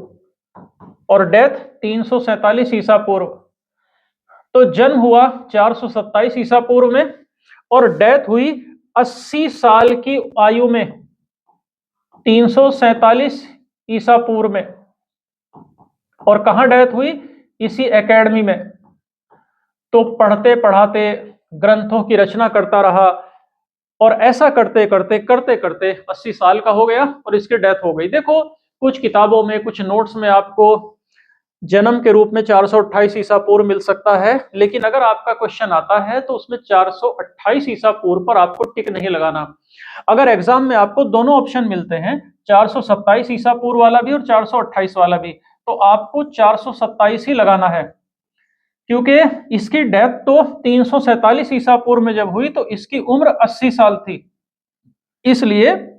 और डेथ 347 ईसा पूर्व। तो जन्म हुआ 427 ईसा पूर्व में और डेथ हुई 80 साल की आयु में 347 ईसा पूर्व में। और कहां डेथ हुई, इसी एकेडमी में। तो पढ़ते पढ़ाते ग्रंथों की रचना करता रहा और ऐसा करते करते 80 साल का हो गया और इसकी डेथ हो गई। देखो कुछ किताबों में, कुछ नोट्स में आपको जन्म के रूप में 428 ईसा पूर्व मिल सकता है, लेकिन अगर आपका क्वेश्चन आता है तो उसमें 428 ईसा पूर्व पर आपको टिक नहीं लगाना। अगर एग्जाम में आपको दोनों ऑप्शन मिलते हैं, 427 ईसा पूर्व वाला भी और 428 वाला भी, तो आपको 427 ही लगाना है, क्योंकि इसकी डेथ तो 347 ईसा पूर्व में जब हुई तो इसकी उम्र 80 साल थी। इसलिए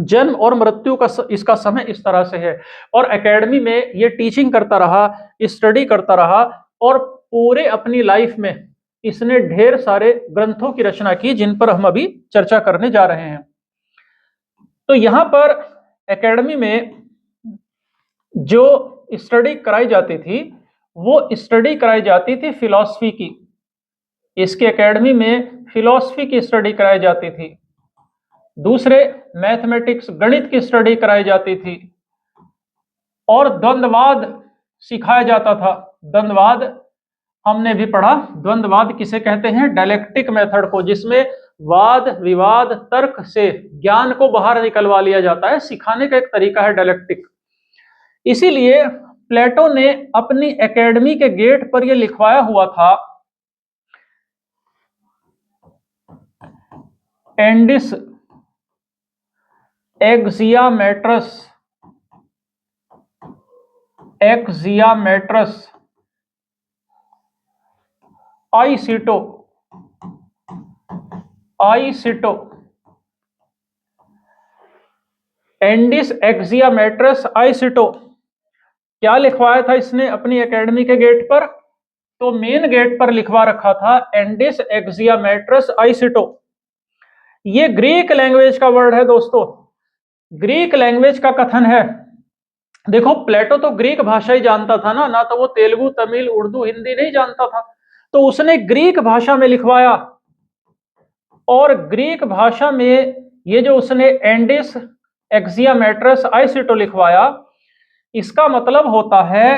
जन्म और मृत्यु का इसका समय इस तरह से है। और एकेडमी में ये टीचिंग करता रहा, स्टडी करता रहा और पूरे अपनी लाइफ में इसने ढेर सारे ग्रंथों की रचना की, जिन पर हम अभी चर्चा करने जा रहे हैं। तो यहां पर एकेडमी में जो स्टडी कराई जाती थी, वो स्टडी कराई जाती थी फिलॉसफी की। इसके एकेडमी में फिलॉसफी की स्टडी कराई जाती थी। दूसरे मैथमेटिक्स, गणित की स्टडी कराई जाती थी और द्वंद्ववाद सिखाया जाता था। द्वंद्ववाद हमने भी पढ़ा। द्वंद्ववाद किसे कहते हैं, डायलेक्टिक मेथड को, जिसमें वाद विवाद तर्क से ज्ञान को बाहर निकलवा लिया जाता है, सिखाने का एक तरीका है डायलेक्टिक। इसीलिए प्लेटो ने अपनी एकेडमी के गेट पर यह लिखवाया हुआ था, एंडिस एक्सियामेट्रस आइसिटो। एंडिस एक्सियामेट्रस आइसिटो क्या लिखवाया था इसने अपनी एकेडमी के गेट पर, तो मेन गेट पर लिखवा रखा था एंडिस एक्सियामेट्रस आइसिटो। ये ग्रीक लैंग्वेज का वर्ड है दोस्तों, ग्रीक लैंग्वेज का कथन है। देखो प्लेटो तो ग्रीक भाषा ही जानता था ना तो वो तेलुगु, तमिल, उर्दू, हिंदी नहीं जानता था, तो उसने ग्रीक भाषा में लिखवाया। और ग्रीक भाषा में ये जो उसने एंडिस एक्सियामेट्रस आइसिटो लिखवाया, इसका मतलब होता है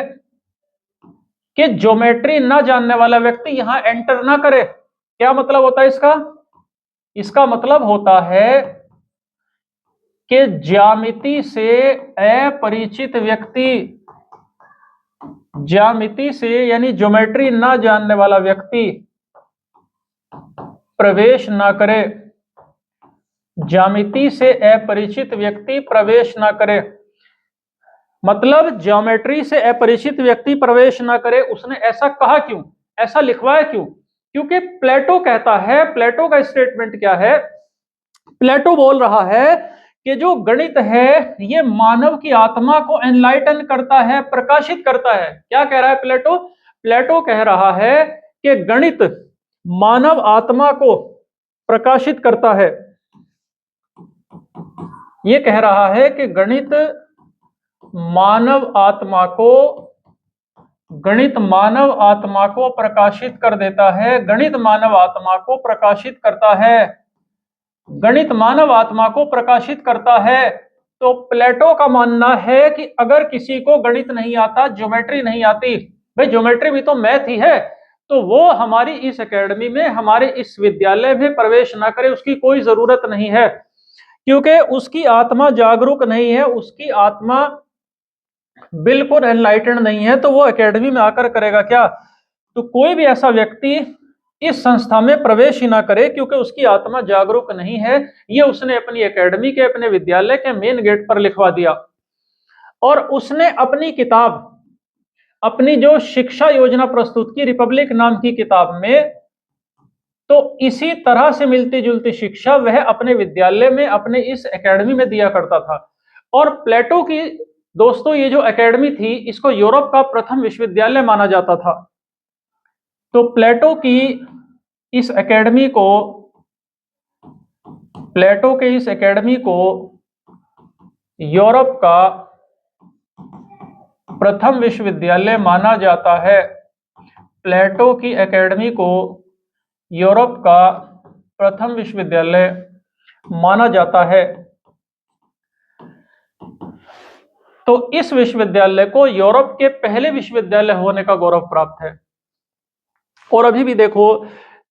कि ज्योमेट्री ना जानने वाला व्यक्ति यहां एंटर ना करे। क्या मतलब होता है इसका? इसका मतलब होता है कि ज्यामिति से अपरिचित व्यक्ति, ज्यामिति से यानी ज्योमेट्री ना जानने वाला व्यक्ति प्रवेश ना करे। ज्यामिति से अपरिचित व्यक्ति प्रवेश ना करे, मतलब ज्योमेट्री से अपरिचित व्यक्ति प्रवेश ना करे। उसने ऐसा कहा क्यों, ऐसा लिखवाया क्यों? क्योंकि प्लेटो कहता है, प्लेटो का स्टेटमेंट क्या है प्लेटो बोल रहा है कि जो गणित है ये मानव की आत्मा को एनलाइटन करता है, प्रकाशित करता है। क्या कह रहा है प्लेटो? प्लेटो कह रहा है कि गणित मानव आत्मा को प्रकाशित करता है। ये कह रहा है कि गणित मानव आत्मा को प्रकाशित कर देता है, गणित मानव आत्मा को प्रकाशित करता है, गणित मानव आत्मा को प्रकाशित करता है। तो प्लेटो का मानना है कि अगर किसी को गणित नहीं आता, ज्योमेट्री नहीं आती, भाई ज्योमेट्री भी तो मैथ ही है, तो वो हमारी इस एकेडमी में, हमारे इस विद्यालय में प्रवेश ना करे, उसकी कोई जरूरत नहीं है, क्योंकि उसकी आत्मा जागरूक नहीं है, उसकी आत्मा बिल्कुल एनलाइटेंड नहीं है, तो वो एकेडमी में आकर करेगा क्या? तो कोई भी ऐसा व्यक्ति इस संस्था में प्रवेश ही ना करे, क्योंकि उसकी आत्मा जागरूक नहीं है। ये उसने अपनी एकेडमी के, अपने विद्यालय के मेन गेट पर लिखवा दिया। और उसने अपनी किताब, अपनी जो शिक्षा योजना प्रस्तुत की रिपब्लिक नाम की किताब में, तो इसी तरह से मिलती जुलती शिक्षा वह अपने विद्यालय में, अपने इस एकेडमी में दिया करता था। और प्लेटो की दोस्तों ये जो एकेडमी थी, इसको यूरोप का प्रथम विश्वविद्यालय माना जाता था। तो प्लेटो की इस एकेडमी को, यूरोप का प्रथम विश्वविद्यालय माना जाता है। प्लेटो की एकेडमी को यूरोप का प्रथम विश्वविद्यालय माना जाता है। तो इस विश्वविद्यालय को यूरोप के पहले विश्वविद्यालय होने का गौरव प्राप्त है। और अभी भी देखो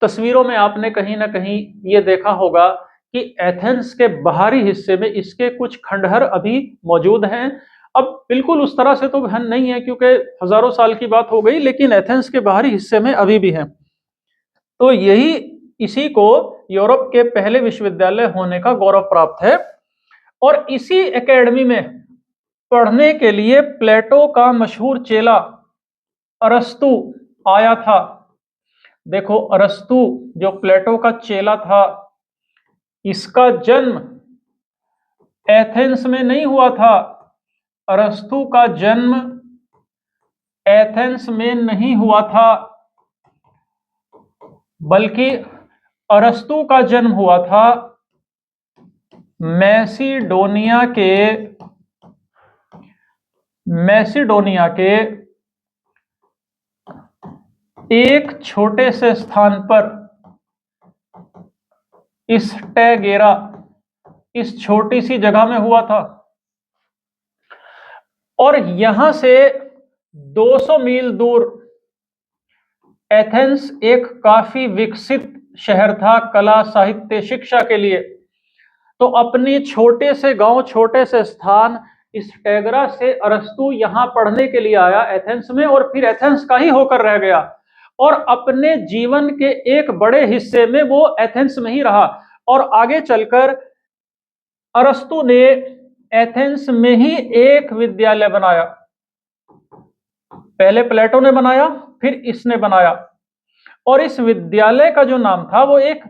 तस्वीरों में आपने कहीं ना कहीं ये देखा होगा कि एथेंस के बाहरी हिस्से में इसके कुछ खंडहर अभी मौजूद हैं। अब बिल्कुल उस तरह से तो बहन नहीं है, क्योंकि हजारों साल की बात हो गई, लेकिन एथेंस के बाहरी हिस्से में अभी भी है। तो इसी को यूरोप के पहले विश्वविद्यालय होने का गौरव प्राप्त है। और इसी एकेडमी में पढ़ने के लिए प्लेटो का मशहूर चेला अरस्तु आया था। देखो अरस्तु जो प्लेटो का चेला था, इसका जन्म एथेंस में नहीं हुआ था। अरस्तु का जन्म एथेंस में नहीं हुआ था, बल्कि अरस्तु का जन्म हुआ था मैसिडोनिया के एक छोटे से स्थान पर, स्टेगेरा, इस छोटी सी जगह में हुआ था। और यहां से 200 मील दूर एथेंस एक काफी विकसित शहर था कला, साहित्य, शिक्षा के लिए। तो अपनी छोटे से गांव, छोटे से स्थान स्टेगरा से अरस्तु यहां पढ़ने के लिए आया एथेंस में, और फिर एथेंस का ही होकर रह गया। और अपने जीवन के एक बड़े हिस्से में वो एथेंस में ही रहा। और आगे चलकर अरस्तु ने एथेंस में ही एक विद्यालय बनाया। पहले प्लेटो ने बनाया, फिर इसने बनाया। और इस विद्यालय का जो नाम था वो एक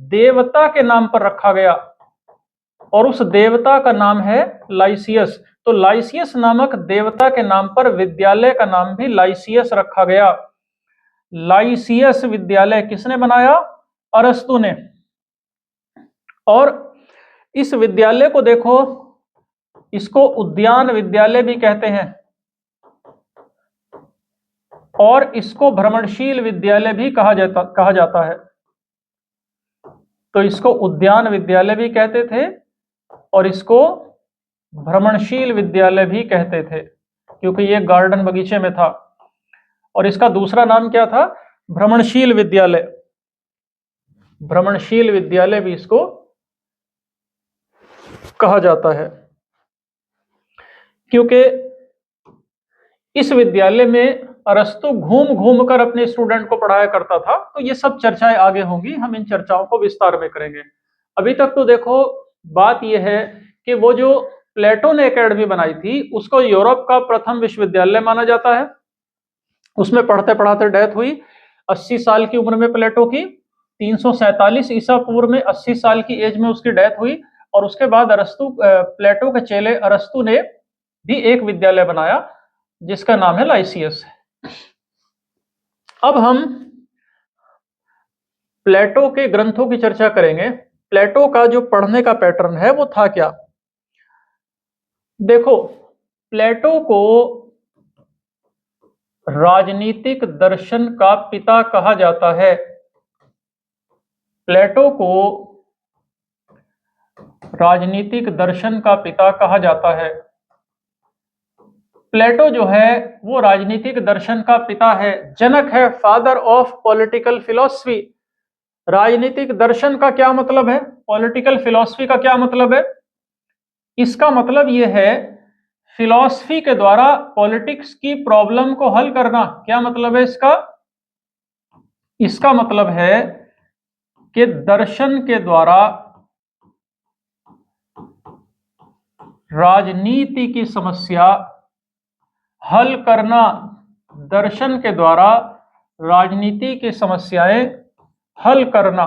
देवता के नाम पर रखा गया, और उस देवता का नाम है लाइसियस। तो लाइसियस नामक देवता के नाम पर विद्यालय का नाम भी लाइसियस रखा गया। लाइसियस विद्यालय किसने बनाया? अरस्तु ने। और इस विद्यालय को देखो, इसको उद्यान विद्यालय भी कहते हैं, और इसको भ्रमणशील विद्यालय भी कहा जाता है। तो इसको उद्यान विद्यालय भी कहते थे, और इसको भ्रमणशील विद्यालय भी कहते थे, क्योंकि ये गार्डन बगीचे में था। और इसका दूसरा नाम क्या था? भ्रमणशील विद्यालय। भ्रमणशील विद्यालय भी इसको कहा जाता है, क्योंकि इस विद्यालय में अरस्तु घूम घूम कर अपने स्टूडेंट को पढ़ाया करता था। तो ये सब चर्चाएं आगे होंगी, हम इन चर्चाओं को विस्तार में करेंगे। अभी तक तो देखो बात यह है कि वो जो प्लेटो ने एकेडमी बनाई थी, उसको यूरोप का प्रथम विश्वविद्यालय माना जाता है। उसमें पढ़ते पढ़ाते डेथ हुई 80 साल की उम्र में प्लेटो की। 347 ईसा पूर्व में 80 साल की एज में उसकी डेथ हुई। और उसके बाद प्लेटो के चेले अरस्तु ने भी एक विद्यालय बनाया जिसका नाम है लाइसियस। अब हम प्लेटो के ग्रंथों की चर्चा करेंगे। प्लेटो का जो पढ़ने का पैटर्न है वो था क्या? देखो, प्लेटो को राजनीतिक दर्शन का पिता कहा जाता है। प्लेटो को राजनीतिक दर्शन का पिता कहा जाता है। प्लेटो जो है वो राजनीतिक दर्शन का पिता है, जनक है, फादर ऑफ पॉलिटिकल फिलॉसफी। राजनीतिक दर्शन का क्या मतलब है? पॉलिटिकल फिलॉसफी का क्या मतलब है? इसका मतलब यह है फिलॉसफी के द्वारा पॉलिटिक्स की प्रॉब्लम को हल करना। क्या मतलब है इसका? इसका मतलब है कि दर्शन के द्वारा राजनीति की समस्या हल करना। दर्शन के द्वारा राजनीति की समस्याएं हल करना।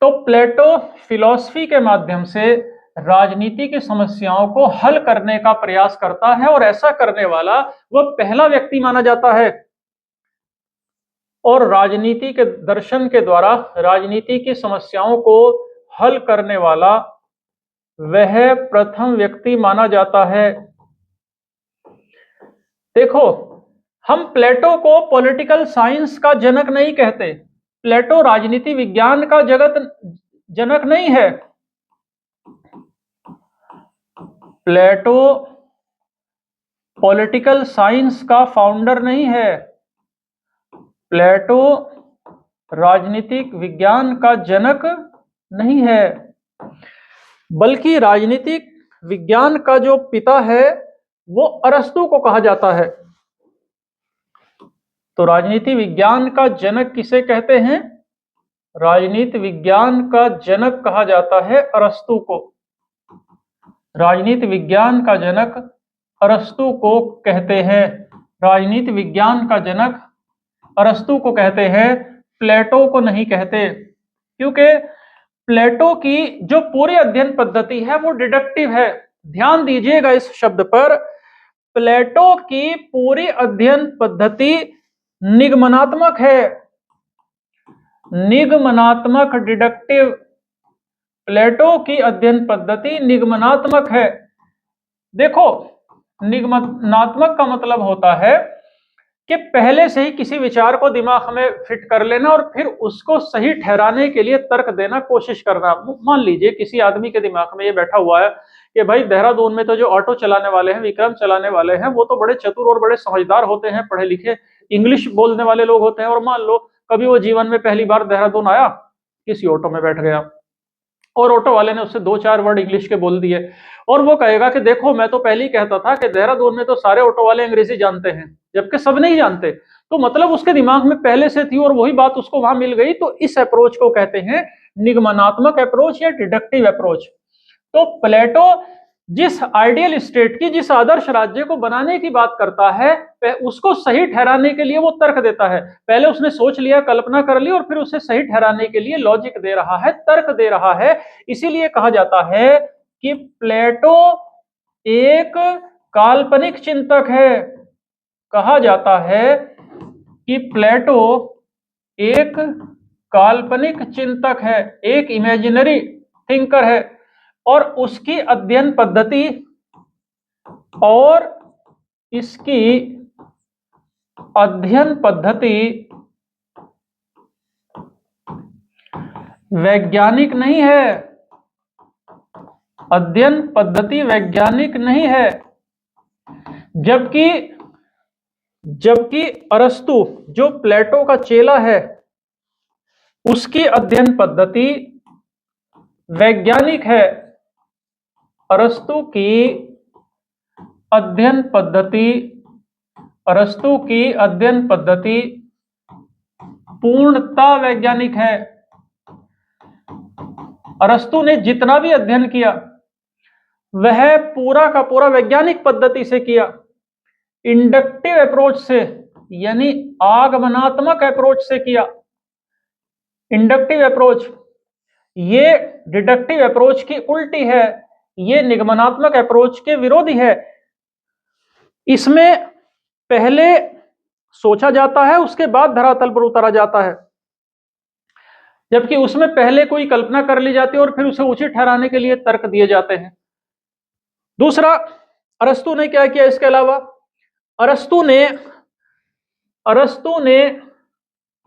तो प्लेटो फिलॉसफी के माध्यम से राजनीति की समस्याओं को हल करने का प्रयास करता है और ऐसा करने वाला वह पहला व्यक्ति माना जाता है। और राजनीति के दर्शन के द्वारा राजनीति की समस्याओं को हल करने वाला वह प्रथम व्यक्ति माना जाता है। देखो, हम प्लेटो को पॉलिटिकल साइंस का जनक नहीं कहते। प्लेटो राजनीति विज्ञान का जनक नहीं है। प्लेटो पॉलिटिकल साइंस का फाउंडर नहीं है। प्लेटो राजनीतिक विज्ञान का जनक नहीं है, बल्कि राजनीतिक विज्ञान का जो पिता है वो अरस्तु को कहा जाता है। तो राजनीति विज्ञान का जनक किसे कहते हैं? राजनीति विज्ञान का जनक कहा जाता है अरस्तु को। राजनीति विज्ञान का जनक अरस्तु को कहते हैं। राजनीति विज्ञान का जनक अरस्तु को कहते हैं, प्लेटो को नहीं कहते। क्योंकि प्लेटो की जो पूरी अध्ययन पद्धति है वो डिडक्टिव है। ध्यान दीजिएगा इस शब्द पर। प्लेटो की पूरी अध्ययन पद्धति निगमनात्मक है। निगमनात्मक, डिडक्टिव। प्लेटो की अध्ययन पद्धति निगमनात्मक है। देखो, निगमनात्मक का मतलब होता है कि पहले से ही किसी विचार को दिमाग में फिट कर लेना और फिर उसको सही ठहराने के लिए तर्क देना, कोशिश करना। मान लीजिए किसी आदमी के दिमाग में ये बैठा हुआ है कि भाई देहरादून में तो जो ऑटो चलाने वाले हैं, विक्रम चलाने वाले हैं, वो तो बड़े चतुर और बड़े समझदार होते हैं, पढ़े लिखे, इंग्लिश बोलने वाले लोग होते हैं। और मान लो कभी वो जीवन में पहली बार देहरादून आया, किसी ऑटो में बैठ गया और ऑटो वाले ने उससे 2-4 वर्ड इंग्लिश के बोल दिए और वो कहेगा कि देखो, मैं तो पहले ही कहता था कि देहरादून में तो सारे ऑटो वाले अंग्रेजी जानते हैं, जबकि सब नहीं जानते। तो मतलब उसके दिमाग में पहले से थी और वही बात उसको वहां मिल गई। तो इस अप्रोच को कहते हैं निगमनात्मक अप्रोच या डिडक्टिव अप्रोच। तो प्लेटो जिस आइडियल स्टेट की, जिस आदर्श राज्य को बनाने की बात करता है, उसको सही ठहराने के लिए वो तर्क देता है। पहले उसने सोच लिया, कल्पना कर ली और फिर उसे सही ठहराने के लिए लॉजिक दे रहा है, तर्क दे रहा है। इसीलिए कहा जाता है कि प्लेटो एक काल्पनिक चिंतक है। कहा जाता है कि प्लेटो एक काल्पनिक चिंतक है, एक इमेजिनरी थिंकर है। और उसकी अध्ययन पद्धति और इसकी अध्ययन पद्धति वैज्ञानिक नहीं है। अध्ययन पद्धति वैज्ञानिक नहीं है। जबकि अरस्तु जो प्लेटो का चेला है, उसकी अध्ययन पद्धति वैज्ञानिक है। अरस्तु की अध्ययन पद्धति पूर्णतः वैज्ञानिक है। अरस्तु ने जितना भी अध्ययन किया वह पूरा का पूरा वैज्ञानिक पद्धति से किया, इंडक्टिव अप्रोच से। यानी आगमनात्मक अप्रोच से किया, इंडक्टिव अप्रोच। ये डिडक्टिव अप्रोच की उल्टी है, ये निगमनात्मक अप्रोच के विरोधी है। इसमें पहले सोचा जाता है, उसके बाद धरातल पर उतारा जाता है, जबकि उसमें पहले कोई कल्पना कर ली जाती है और फिर उसे उचित ठहराने के लिए तर्क दिए जाते हैं। दूसरा, अरस्तु ने क्या किया इसके अलावा? अरस्तु ने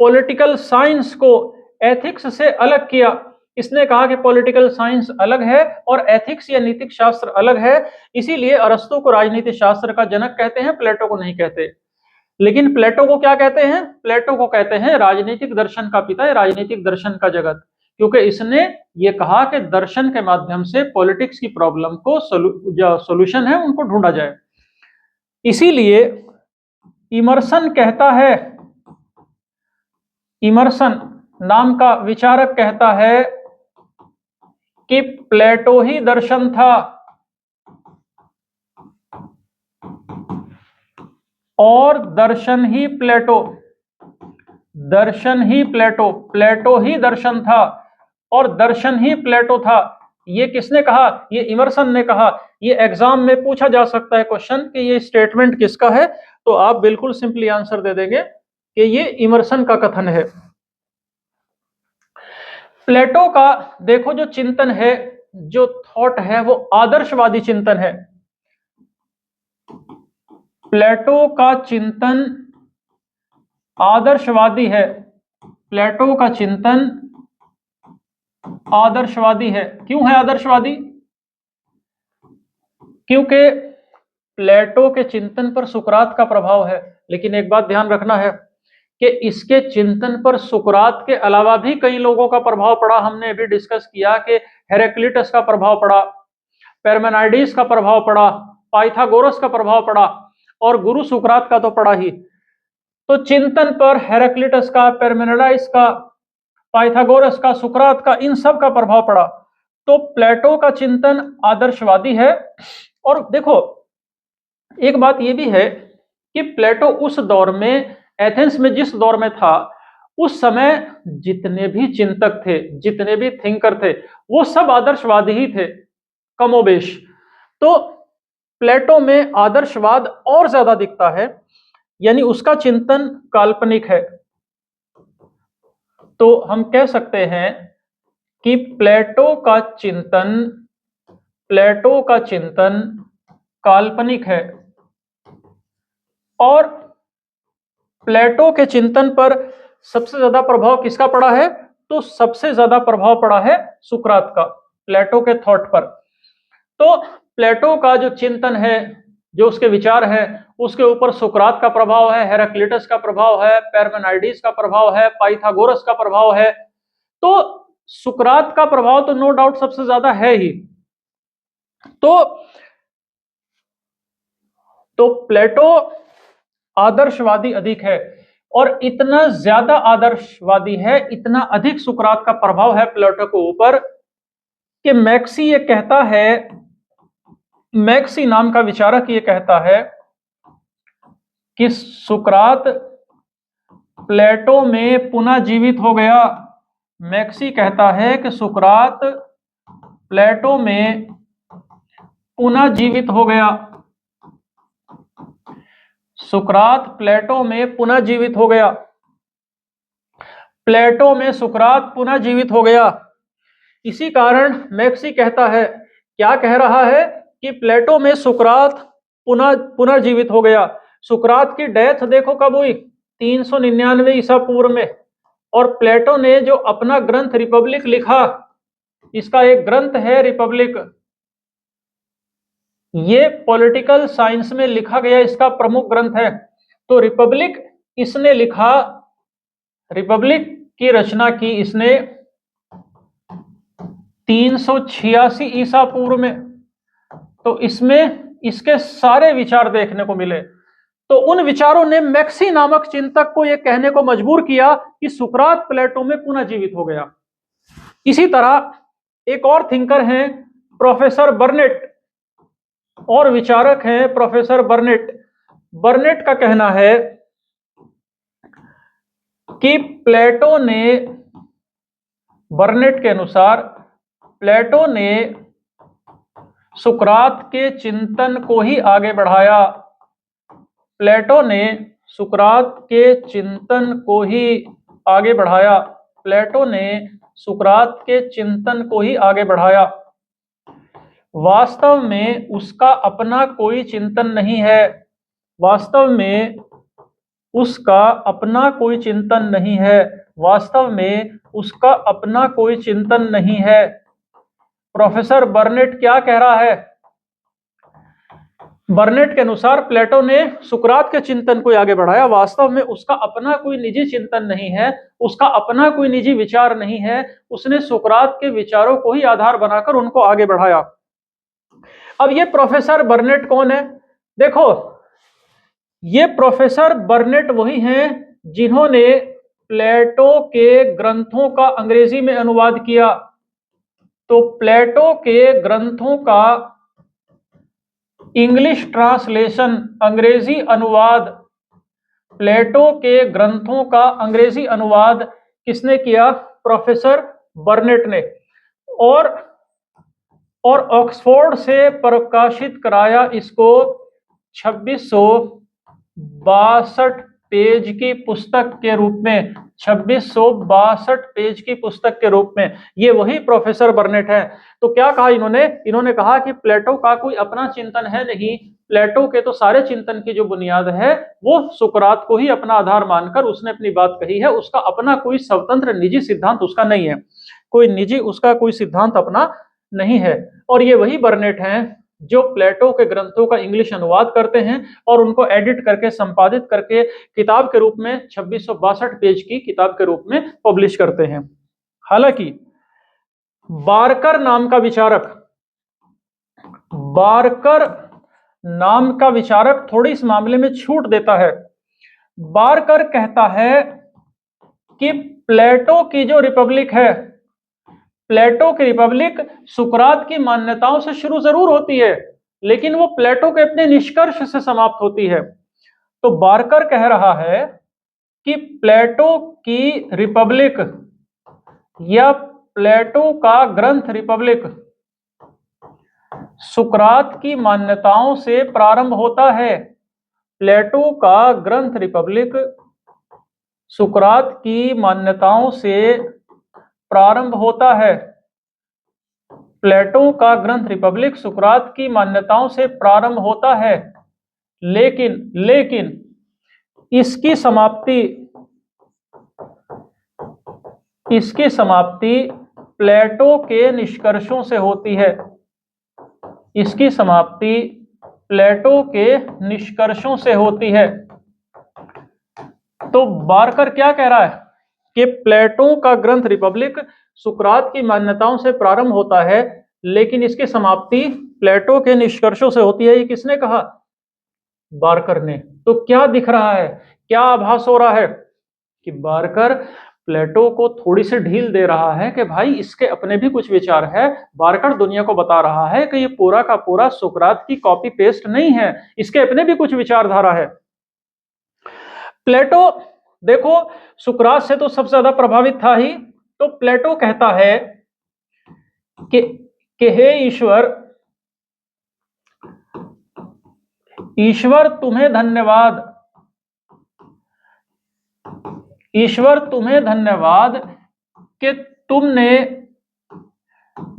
पॉलिटिकल साइंस को एथिक्स से अलग किया। इसने कहा कि पॉलिटिकल साइंस अलग है और एथिक्स या नीतिक शास्त्र अलग है, इसीलिए अरस्तु को राजनीतिक शास्त्र का जनक कहते हैं, प्लेटो को नहीं कहते। लेकिन प्लेटो को क्या कहते हैं? प्लेटो को कहते हैं राजनीतिक दर्शन का पिता, राजनीतिक दर्शन का जगत, क्योंकि इसने ये कहा कि दर्शन के माध्यम से पॉलिटिक्स की प्रॉब्लम को जो सॉल्यूशन है उनको ढूंढा जाए। इसीलिए इमर्सन कहता है, इमर्सन नाम का विचारक कहता है कि प्लेटो ही दर्शन था और दर्शन ही प्लेटो, दर्शन ही प्लेटो, प्लेटो ही दर्शन था और दर्शन ही प्लेटो था। ये किसने कहा? ये इमर्सन ने कहा। ये एग्जाम में पूछा जा सकता है क्वेश्चन कि ये स्टेटमेंट किसका है, तो आप बिल्कुल सिंपली आंसर दे देंगे कि ये इमर्सन का कथन है। प्लेटो का देखो जो चिंतन है, जो थॉट है, वो आदर्शवादी चिंतन है। प्लेटो का चिंतन आदर्शवादी है, प्लेटो का चिंतन आदर्शवादी है। क्यों है आदर्शवादी? क्योंकि प्लेटो के चिंतन पर सुकरात का प्रभाव है। लेकिन एक बात ध्यान रखना है कि इसके चिंतन पर सुकरात के अलावा भी कई लोगों का प्रभाव पड़ा। हमने अभी डिस्कस किया कि हेराक्लिटस का प्रभाव पड़ा, पैरमेनाइडिस का प्रभाव पड़ा, पाइथागोरस का प्रभाव पड़ा और गुरु सुकरात का तो पड़ा ही। तो चिंतन पर हेराक्लिटस का, पैरमेनाइडिस का, पाइथागोरस का, सुकरात का, इन सब का प्रभाव पड़ा। तो प्लेटो का चिंतन आदर्शवादी है। और देखो एक बात यह भी है कि प्लेटो उस दौर में, एथेंस में जिस दौर में था, उस समय जितने भी चिंतक थे, जितने भी थिंकर थे, वो सब आदर्शवादी ही थे कमोबेश। तो प्लेटो में आदर्शवाद और ज्यादा दिखता है, यानी उसका चिंतन काल्पनिक है। तो हम कह सकते हैं कि प्लेटो का चिंतन काल्पनिक है। और प्लेटो के चिंतन पर सबसे ज्यादा प्रभाव किसका पड़ा है? तो सबसे ज्यादा प्रभाव पड़ा है सुकरात का, प्लेटो के थॉट पर। तो प्लेटो का जो चिंतन है, जो उसके विचार है, उसके ऊपर सुकरात का प्रभाव है, हेराक्लिटस का प्रभाव है, पैरमेनाइडिस का प्रभाव है, पाइथागोरस का प्रभाव है। तो सुकरात का प्रभाव तो नो डाउट सबसे ज्यादा है ही। तो प्लेटो आदर्शवादी अधिक है, और इतना ज्यादा आदर्शवादी है, इतना अधिक सुकरात का प्रभाव है प्लेटो के ऊपर कि मैक्सी ये कहता है, मैक्सी नाम का विचारक ये कहता है कि सुकरात प्लेटो में पुनः जीवित हो गया। मैक्सी कहता है कि सुकरात प्लेटो में पुनः जीवित हो गया। सुकरात प्लेटो में पुनः जीवित हो गया। प्लेटो में सुकरात पुनः जीवित हो गया। इसी कारण मैक्सी कहता है, क्या कह रहा है कि प्लेटो में सुकरात पुनर्जीवित हो गया। सुकरात की डेथ देखो कब हुई? 399 ईसा पूर्व में। और प्लेटो ने जो अपना ग्रंथ रिपब्लिक लिखा, इसका एक ग्रंथ है रिपब्लिक, ये पॉलिटिकल साइंस में लिखा गया इसका प्रमुख ग्रंथ है। तो रिपब्लिक इसने लिखा, रिपब्लिक की रचना की इसने 386 ईसा पूर्व में। तो इसमें इसके सारे विचार देखने को मिले। तो उन विचारों ने मैक्सी नामक चिंतक को यह कहने को मजबूर किया कि सुकरात प्लेटो में पुनः जीवित हो गया। इसी तरह एक और थिंकर हैं प्रोफेसर बर्नेट, और विचारक हैं प्रोफेसर बर्नेट। बर्नेट का कहना है कि बर्नेट के अनुसार प्लेटो ने सुकरात के चिंतन को ही आगे बढ़ाया। प्लेटो ने सुकरात के चिंतन को ही आगे बढ़ाया। प्लेटो ने सुकरात के चिंतन को ही आगे बढ़ाया। वास्तव में उसका अपना कोई चिंतन नहीं है। वास्तव में उसका अपना कोई चिंतन नहीं है। वास्तव में उसका अपना कोई चिंतन नहीं है। प्रोफेसर बर्नेट क्या कह रहा है? बर्नेट के अनुसार प्लेटो ने सुकरात के चिंतन को आगे बढ़ाया। वास्तव में उसका अपना कोई निजी चिंतन नहीं है, उसका अपना कोई निजी विचार नहीं है। उसने सुकरात के विचारों को ही आधार बनाकर उनको आगे बढ़ाया। अब ये प्रोफेसर बर्नेट कौन है? देखो, ये प्रोफेसर बर्नेट वही हैं जिन्होंने प्लेटो के ग्रंथों का अंग्रेजी में अनुवाद किया। तो प्लेटो के ग्रंथों का इंग्लिश ट्रांसलेशन, अंग्रेजी अनुवाद, प्लेटो के ग्रंथों का अंग्रेजी अनुवाद किसने किया? प्रोफेसर बर्नेट ने। और ऑक्सफोर्ड से प्रकाशित कराया इसको 2662 पेज की पुस्तक के रूप में। 2662 पेज की पुस्तक के रूप में ये वही प्रोफेसर बर्नेट है। तो क्या कहा इन्होंने कहा कि प्लेटो का कोई अपना चिंतन है नहीं। प्लेटो के तो सारे चिंतन की जो बुनियाद है वो सुकरात को ही अपना आधार मानकर उसने अपनी बात कही है। उसका अपना कोई स्वतंत्र निजी सिद्धांत उसका नहीं है, कोई निजी उसका कोई सिद्धांत अपना नहीं है। और ये वही बर्नेट हैं जो प्लेटो के ग्रंथों का इंग्लिश अनुवाद करते हैं और उनको एडिट करके, संपादित करके किताब के रूप में 2662 पेज की किताब के रूप में पब्लिश करते हैं। हालांकि बारकर नाम का विचारक थोड़ी इस मामले में छूट देता है। बारकर कहता है कि प्लेटो की जो रिपब्लिक है, प्लेटो की रिपब्लिक सुकरात की मान्यताओं से शुरू जरूर होती है, लेकिन वो प्लेटो के अपने निष्कर्ष से समाप्त होती है। तो बारकर कह रहा है कि प्लेटो की रिपब्लिक या प्लेटो का ग्रंथ रिपब्लिक सुकरात की मान्यताओं से प्रारंभ होता है। प्लेटो का ग्रंथ रिपब्लिक सुकरात की मान्यताओं से प्रारंभ होता है। प्लेटो का ग्रंथ रिपब्लिक सुकरात की मान्यताओं से प्रारंभ होता है, लेकिन इसकी समाप्ति प्लेटो के निष्कर्षों से होती है। इसकी समाप्ति प्लेटो के निष्कर्षों से होती है। तो बारकर क्या कह रहा है कि प्लेटो का ग्रंथ रिपब्लिक सुकरात की मान्यताओं से प्रारंभ होता है, लेकिन इसकी समाप्ति प्लेटो के निष्कर्षों से होती है। ये किसने कहा? बारकर ने। तो क्या दिख रहा है, क्या आभास हो रहा है कि बारकर प्लेटो को थोड़ी सी ढील दे रहा है कि भाई इसके अपने भी कुछ विचार है। बारकर दुनिया को बता रहा है कि ये पूरा का पूरा सुकरात की कॉपी पेस्ट नहीं है, इसके अपने भी कुछ विचारधारा है। प्लेटो देखो सुकरात से तो सबसे ज्यादा प्रभावित था ही। तो प्लेटो कहता है कि हे ईश्वर तुम्हें धन्यवाद, ईश्वर तुम्हें धन्यवाद कि तुमने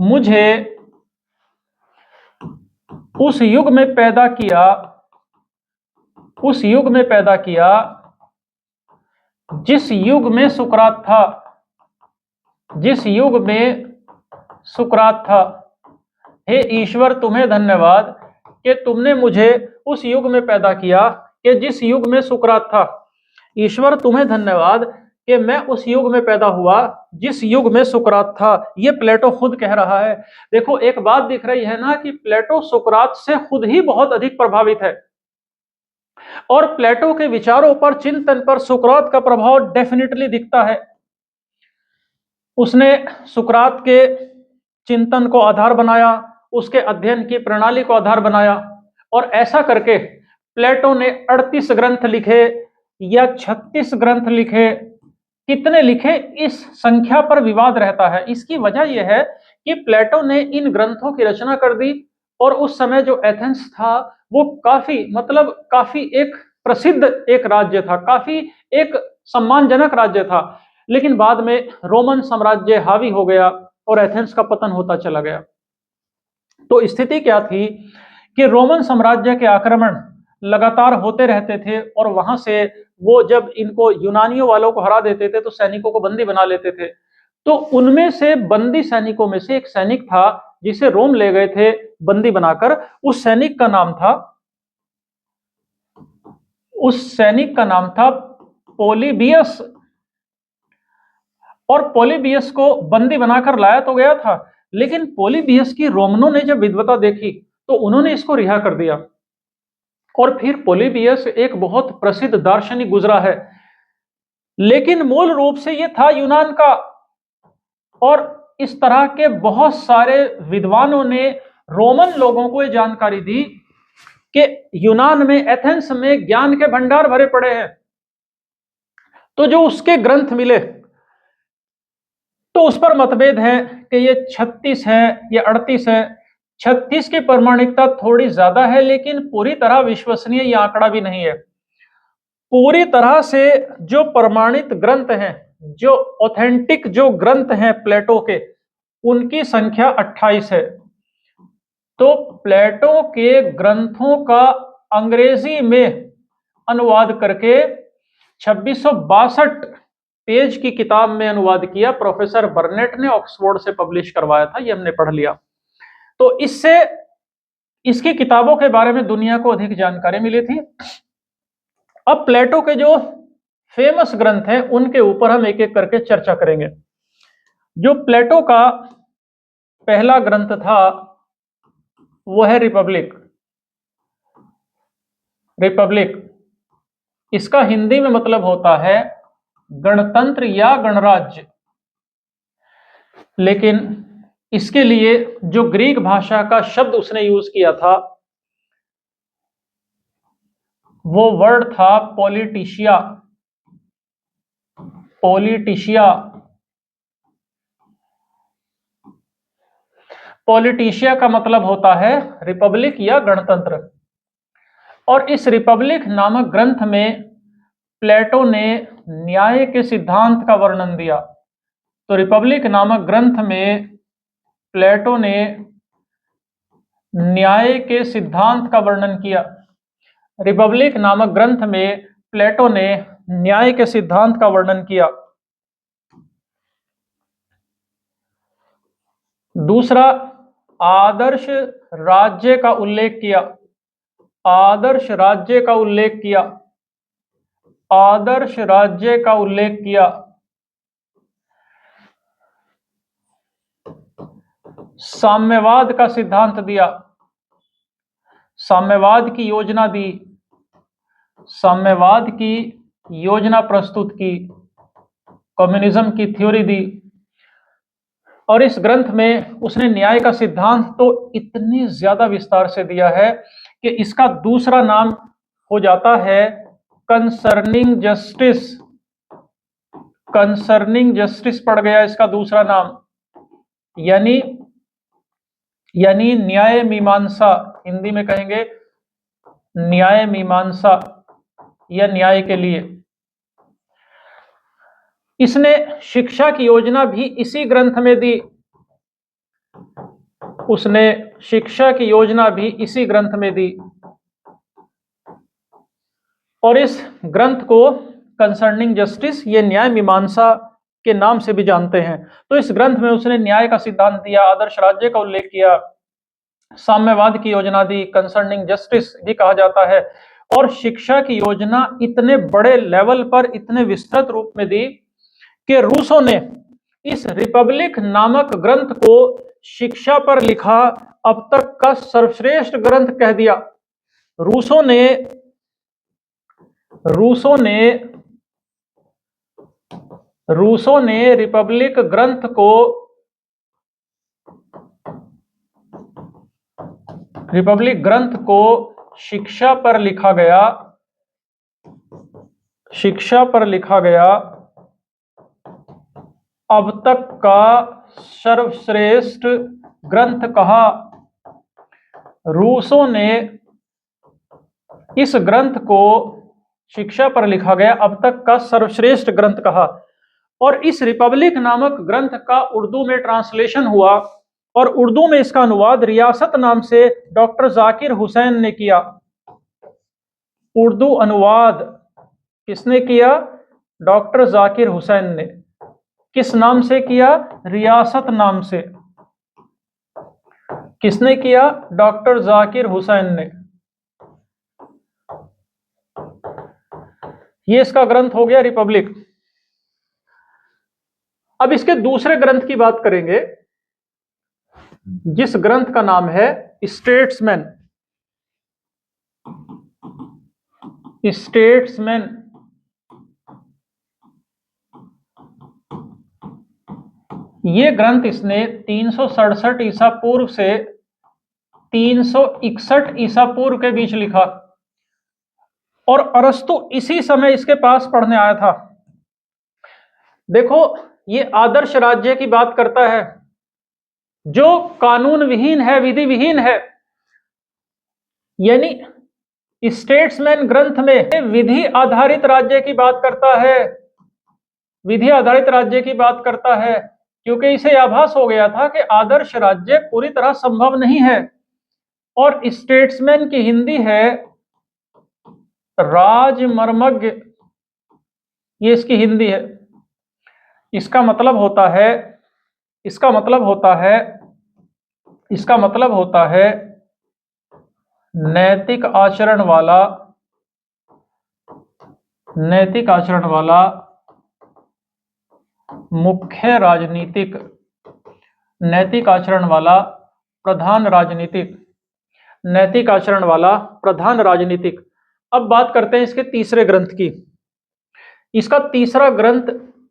मुझे उस युग में पैदा किया जिस युग में सुकरात था, जिस युग में सुकरात था। हे ईश्वर तुम्हें धन्यवाद कि तुमने मुझे उस युग में पैदा किया कि जिस युग में सुकरात था। ईश्वर तुम्हें धन्यवाद कि मैं उस युग में पैदा हुआ जिस युग में सुकरात था। ये प्लेटो खुद कह रहा है। देखो एक बात दिख रही है ना कि प्लेटो सुकरात से खुद ही बहुत अधिक प्रभावित है और प्लेटो के विचारों पर, चिंतन पर सुकरात का प्रभाव डेफिनेटली दिखता है। उसने सुकरात के चिंतन को आधार बनाया, उसके अध्ययन की प्रणाली को आधार बनाया और ऐसा करके प्लेटो ने 38 ग्रंथ लिखे या 36 ग्रंथ लिखे कितने लिखे, इस संख्या पर विवाद रहता है। इसकी वजह यह है कि प्लेटो ने इन ग्रंथों की रचना कर दी और उस समय जो एथेंस था वो काफी एक प्रसिद्ध एक राज्य था, काफी एक सम्मानजनक राज्य था। लेकिन बाद में रोमन साम्राज्य हावी हो गया और एथेंस का पतन होता चला गया। तो स्थिति क्या थी कि रोमन साम्राज्य के आक्रमण लगातार होते रहते थे और वहां से वो जब इनको यूनानियों वालों को हरा देते थे तो सैनिकों को बंदी बना लेते थे। तो उनमें से बंदी सैनिकों में से एक सैनिक था जिसे रोम ले गए थे बंदी बनाकर। उस सैनिक का नाम था पोलिबियस। और पोलिबियस को बंदी बनाकर लाया तो गया था, लेकिन पोलिबियस की रोमनों ने जब विद्वता देखी तो उन्होंने इसको रिहा कर दिया। और फिर पोलिबियस एक बहुत प्रसिद्ध दार्शनिक गुजरा है, लेकिन मूल रूप से यह था यूनान का। और इस तरह के बहुत सारे विद्वानों ने रोमन लोगों को यह जानकारी दी कि यूनान में, एथेंस में ज्ञान के भंडार भरे पड़े हैं। तो जो उसके ग्रंथ मिले तो उस पर मतभेद है कि ये 36 है या 38 है। 36 की प्रमाणिकता थोड़ी ज्यादा है, लेकिन पूरी तरह विश्वसनीय यह आंकड़ा भी नहीं है। पूरी तरह से जो प्रमाणित ग्रंथ हैं, जो ऑथेंटिक जो ग्रंथ हैं प्लेटो के, उनकी संख्या 28 है। तो प्लेटो के ग्रंथों का अंग्रेजी में अनुवाद करके 2662 पेज की किताब में अनुवाद किया। प्रोफेसर बर्नेट ने ऑक्सफोर्ड से पब्लिश करवाया था, ये हमने पढ़ लिया। तो इससे इसकी किताबों के बारे में दुनिया को अधिक जानकारी मिली थी। अब प्लेटो के जो फेमस ग्रंथ हैं उनके ऊपर हम एक एक करके चर्चा करेंगे। जो प्लेटो का पहला ग्रंथ था वो है रिपब्लिक। इसका हिंदी में मतलब होता है गणतंत्र या गणराज्य। लेकिन इसके लिए जो ग्रीक भाषा का शब्द उसने यूज किया था वो वर्ड था पॉलिटिशिया। पॉलिटिशिया का मतलब होता है रिपब्लिक या गणतंत्र। और इस रिपब्लिक नामक ग्रंथ में प्लेटो ने न्याय के सिद्धांत का वर्णन दिया। तो रिपब्लिक नामक ग्रंथ में प्लेटो ने न्याय के सिद्धांत का वर्णन किया। रिपब्लिक नामक ग्रंथ में प्लेटो ने न्याय के सिद्धांत का वर्णन किया। दूसरा, आदर्श राज्य का उल्लेख किया। आदर्श राज्य का उल्लेख किया। साम्यवाद का सिद्धांत दिया। साम्यवाद की योजना प्रस्तुत की। कम्युनिज्म की थ्योरी दी। और इस ग्रंथ में उसने न्याय का सिद्धांत तो इतनी ज्यादा विस्तार से दिया है कि इसका दूसरा नाम हो जाता है कंसर्निंग जस्टिस पड़ गया इसका दूसरा नाम, यानी न्याय मीमांसा। हिंदी में कहेंगे न्याय मीमांसा या न्याय के लिए। इसने शिक्षा की योजना भी इसी ग्रंथ में दी। और इस ग्रंथ को कंसर्निंग जस्टिस, ये न्याय मीमांसा के नाम से भी जानते हैं। तो इस ग्रंथ में उसने न्याय का सिद्धांत दिया, आदर्श राज्य का उल्लेख किया, साम्यवाद की योजना दी, कंसर्निंग जस्टिस भी कहा जाता है। और शिक्षा की योजना इतने बड़े लेवल पर, इतने विस्तृत रूप में दी कि रूसों ने इस रिपब्लिक नामक ग्रंथ को शिक्षा पर लिखा अब तक का सर्वश्रेष्ठ ग्रंथ कह दिया। रूसों ने रिपब्लिक ग्रंथ को शिक्षा पर लिखा गया अब तक का सर्वश्रेष्ठ ग्रंथ कहा। रूसो ने इस ग्रंथ को शिक्षा पर लिखा गया अब तक का सर्वश्रेष्ठ ग्रंथ कहा। और इस रिपब्लिक नामक ग्रंथ का उर्दू में ट्रांसलेशन हुआ और उर्दू में इसका अनुवाद रियासत नाम से डॉक्टर जाकिर हुसैन ने किया। उर्दू अनुवाद किसने किया? डॉक्टर जाकिर हुसैन ने। किस नाम से किया? रियासत नाम से। किसने किया? डॉक्टर जाकिर हुसैन ने। ये इसका ग्रंथ हो गया रिपब्लिक। अब इसके दूसरे ग्रंथ की बात करेंगे, जिस ग्रंथ का नाम है स्टेट्समैन। स्टेट्समैन ये ग्रंथ इसने 367 ईसा पूर्व से 361 ईसा पूर्व के बीच लिखा और अरस्तु इसी समय इसके पास पढ़ने आया था। देखो, ये आदर्श राज्य की बात करता है जो कानून विहीन है, विधि विहीन है। यानी स्टेट्समैन ग्रंथ में विधि आधारित राज्य की बात करता है, विधि आधारित राज्य की बात करता है, क्योंकि इसे आभास हो गया था कि आदर्श राज्य पूरी तरह संभव नहीं है। और स्टेट्समैन की हिंदी है राजमर्मज्ञ, ये इसकी हिंदी है। इसका मतलब होता है नैतिक आचरण वाला मुख्य राजनीतिक, नैतिक आचरण वाला प्रधान राजनीतिक, नैतिक आचरण वाला प्रधान राजनीतिक। अब बात करते हैं इसके तीसरे ग्रंथ की। इसका तीसरा ग्रंथ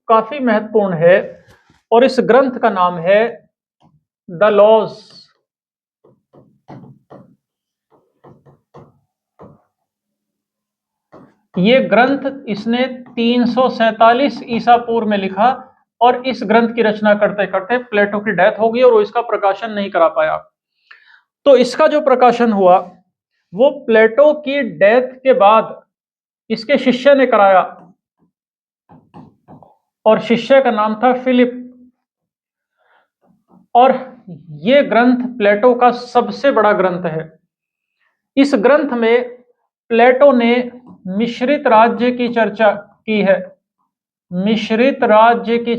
काफी महत्वपूर्ण है और इस ग्रंथ का नाम है द लॉज। ये ग्रंथ इसने 347 ईसा पूर्व में लिखा और इस ग्रंथ की रचना करते करते प्लेटो की डेथ हो गई और वो इसका प्रकाशन नहीं करा पाया। तो इसका जो प्रकाशन हुआ वो प्लेटो की डेथ के बाद इसके शिष्य ने कराया और शिष्य का नाम था फिलिप। और ये ग्रंथ प्लेटो का सबसे बड़ा ग्रंथ है। इस ग्रंथ में प्लेटो ने मिश्रित राज्य की चर्चा की है। मिश्रित राज्य की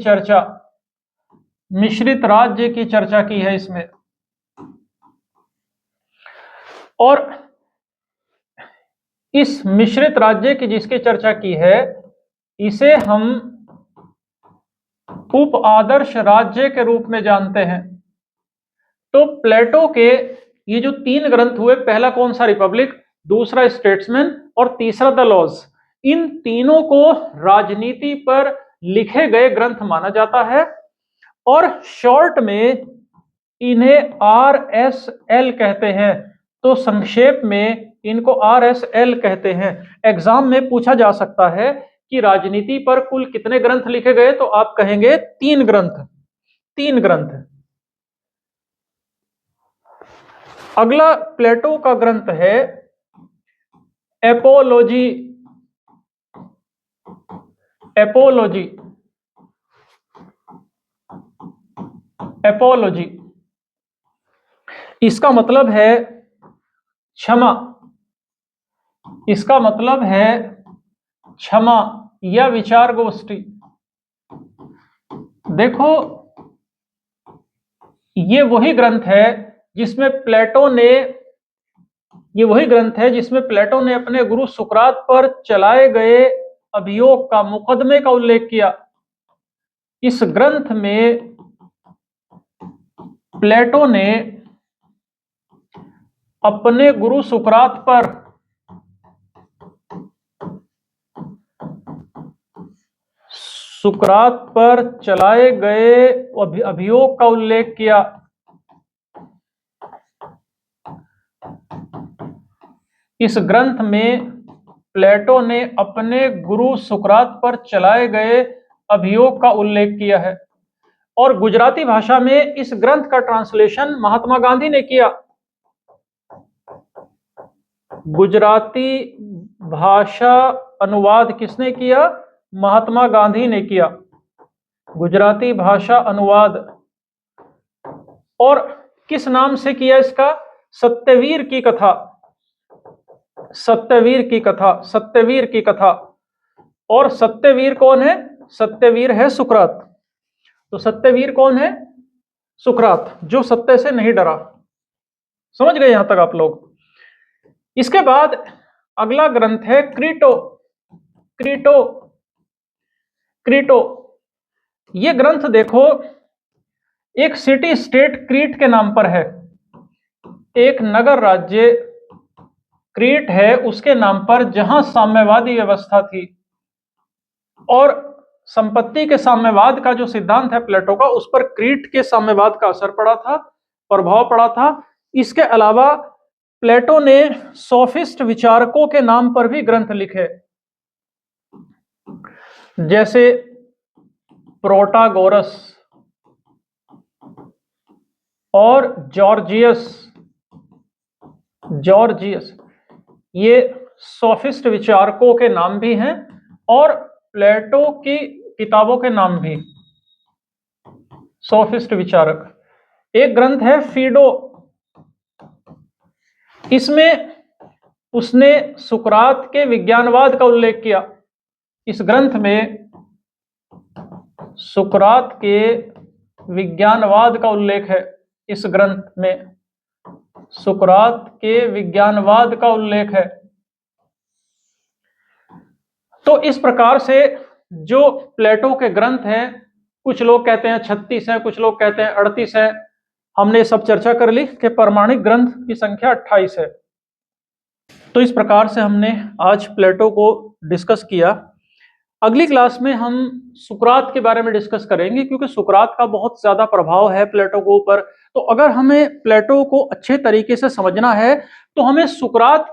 चर्चा की है इसमें। और इस मिश्रित राज्य की जिसकी चर्चा की है, इसे हम उप आदर्श राज्य के रूप में जानते हैं। तो प्लेटो के ये जो तीन ग्रंथ हुए, पहला कौन सा? रिपब्लिक, दूसरा स्टेट्समैन और तीसरा द लॉज, इन तीनों को राजनीति पर लिखे गए ग्रंथ माना जाता है और शॉर्ट में इन्हें RSL कहते हैं। तो संक्षेप में इनको RSL कहते हैं। एग्जाम में पूछा जा सकता है कि राजनीति पर कुल कितने ग्रंथ लिखे गए, तो आप कहेंगे 3 ग्रंथ। अगला प्लेटो का ग्रंथ है एपोलॉजी। इसका मतलब है क्षमा, या विचार गोष्ठी। देखो, ये वही ग्रंथ है जिसमें प्लेटो ने अपने गुरु सुकरात पर चलाए गए अभियोग का, मुकदमे का उल्लेख किया। इस ग्रंथ में प्लेटो ने अपने गुरु सुकरात पर चलाए गए अभियोग का उल्लेख किया। इस ग्रंथ में प्लेटो ने अपने गुरु सुकरात पर चलाए गए अभियोग का उल्लेख किया है। और गुजराती भाषा में इस ग्रंथ का ट्रांसलेशन महात्मा गांधी ने किया। गुजराती भाषा अनुवाद किसने किया? महात्मा गांधी ने किया, गुजराती भाषा अनुवाद। और किस नाम से किया इसका? सत्यवीर की कथा, सत्यवीर की कथा, सत्यवीर की कथा। और सत्यवीर कौन है? सत्यवीर है सुकरात। तो सत्यवीर कौन है? सुकरात, जो सत्य से नहीं डरा। समझ गए यहां तक आप लोग? इसके बाद अगला ग्रंथ है क्रीटो। Crito, Crito. ये ग्रंथ देखो, एक सिटी स्टेट क्रीट के नाम पर है, एक नगर राज्य क्रीट है उसके नाम पर, जहां साम्यवादी व्यवस्था थी। और संपत्ति के साम्यवाद का जो सिद्धांत है प्लेटो का, उस पर क्रीट के साम्यवाद का असर पड़ा था, प्रभाव पड़ा था। इसके अलावा प्लेटो ने सोफिस्ट विचारकों के नाम पर भी ग्रंथ लिखे, जैसे प्रोटागोरस और जॉर्जियस। जॉर्जियस ये सोफिस्ट विचारकों के नाम भी हैं और प्लेटो की किताबों के नाम भी, सोफिस्ट विचारक। एक ग्रंथ है फीडो, इसमें उसने सुकरात के विज्ञानवाद का उल्लेख किया। इस ग्रंथ में सुकरात के विज्ञानवाद का उल्लेख है। इस ग्रंथ में सुकरात के विज्ञानवाद का उल्लेख है। तो इस प्रकार से जो प्लेटो के ग्रंथ हैं, कुछ लोग कहते हैं 36 हैं, कुछ लोग कहते हैं 38 हैं। हमने सब चर्चा कर ली कि प्रमाणिक ग्रंथ की संख्या 28 है। तो इस प्रकार से हमने आज प्लेटो को डिस्कस किया। अगली क्लास में हम सुकरात के बारे में डिस्कस करेंगे, क्योंकि सुकरात का बहुत ज्यादा प्रभाव है प्लेटो के ऊपर। तो अगर हमें प्लेटो को अच्छे तरीके से समझना है तो हमें सुकरात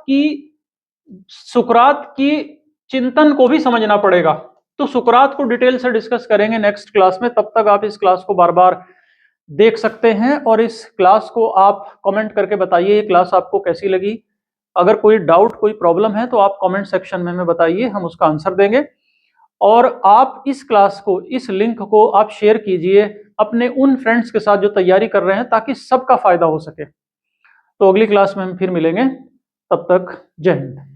की चिंतन को भी समझना पड़ेगा। तो सुकरात को डिटेल से डिस्कस करेंगे नेक्स्ट क्लास में। तब तक आप इस क्लास को बार बार देख सकते हैं और इस क्लास को आप कमेंट करके बताइए ये क्लास आपको कैसी लगी। अगर कोई डाउट, कोई प्रॉब्लम है तो आप कमेंट सेक्शन में हमें बताइए, हम उसका आंसर देंगे। और आप इस क्लास को, इस लिंक को आप शेयर कीजिए अपने उन फ्रेंड्स के साथ जो तैयारी कर रहे हैं, ताकि सबका फायदा हो सके। तो अगली क्लास में हम फिर मिलेंगे, तब तक जय हिंद।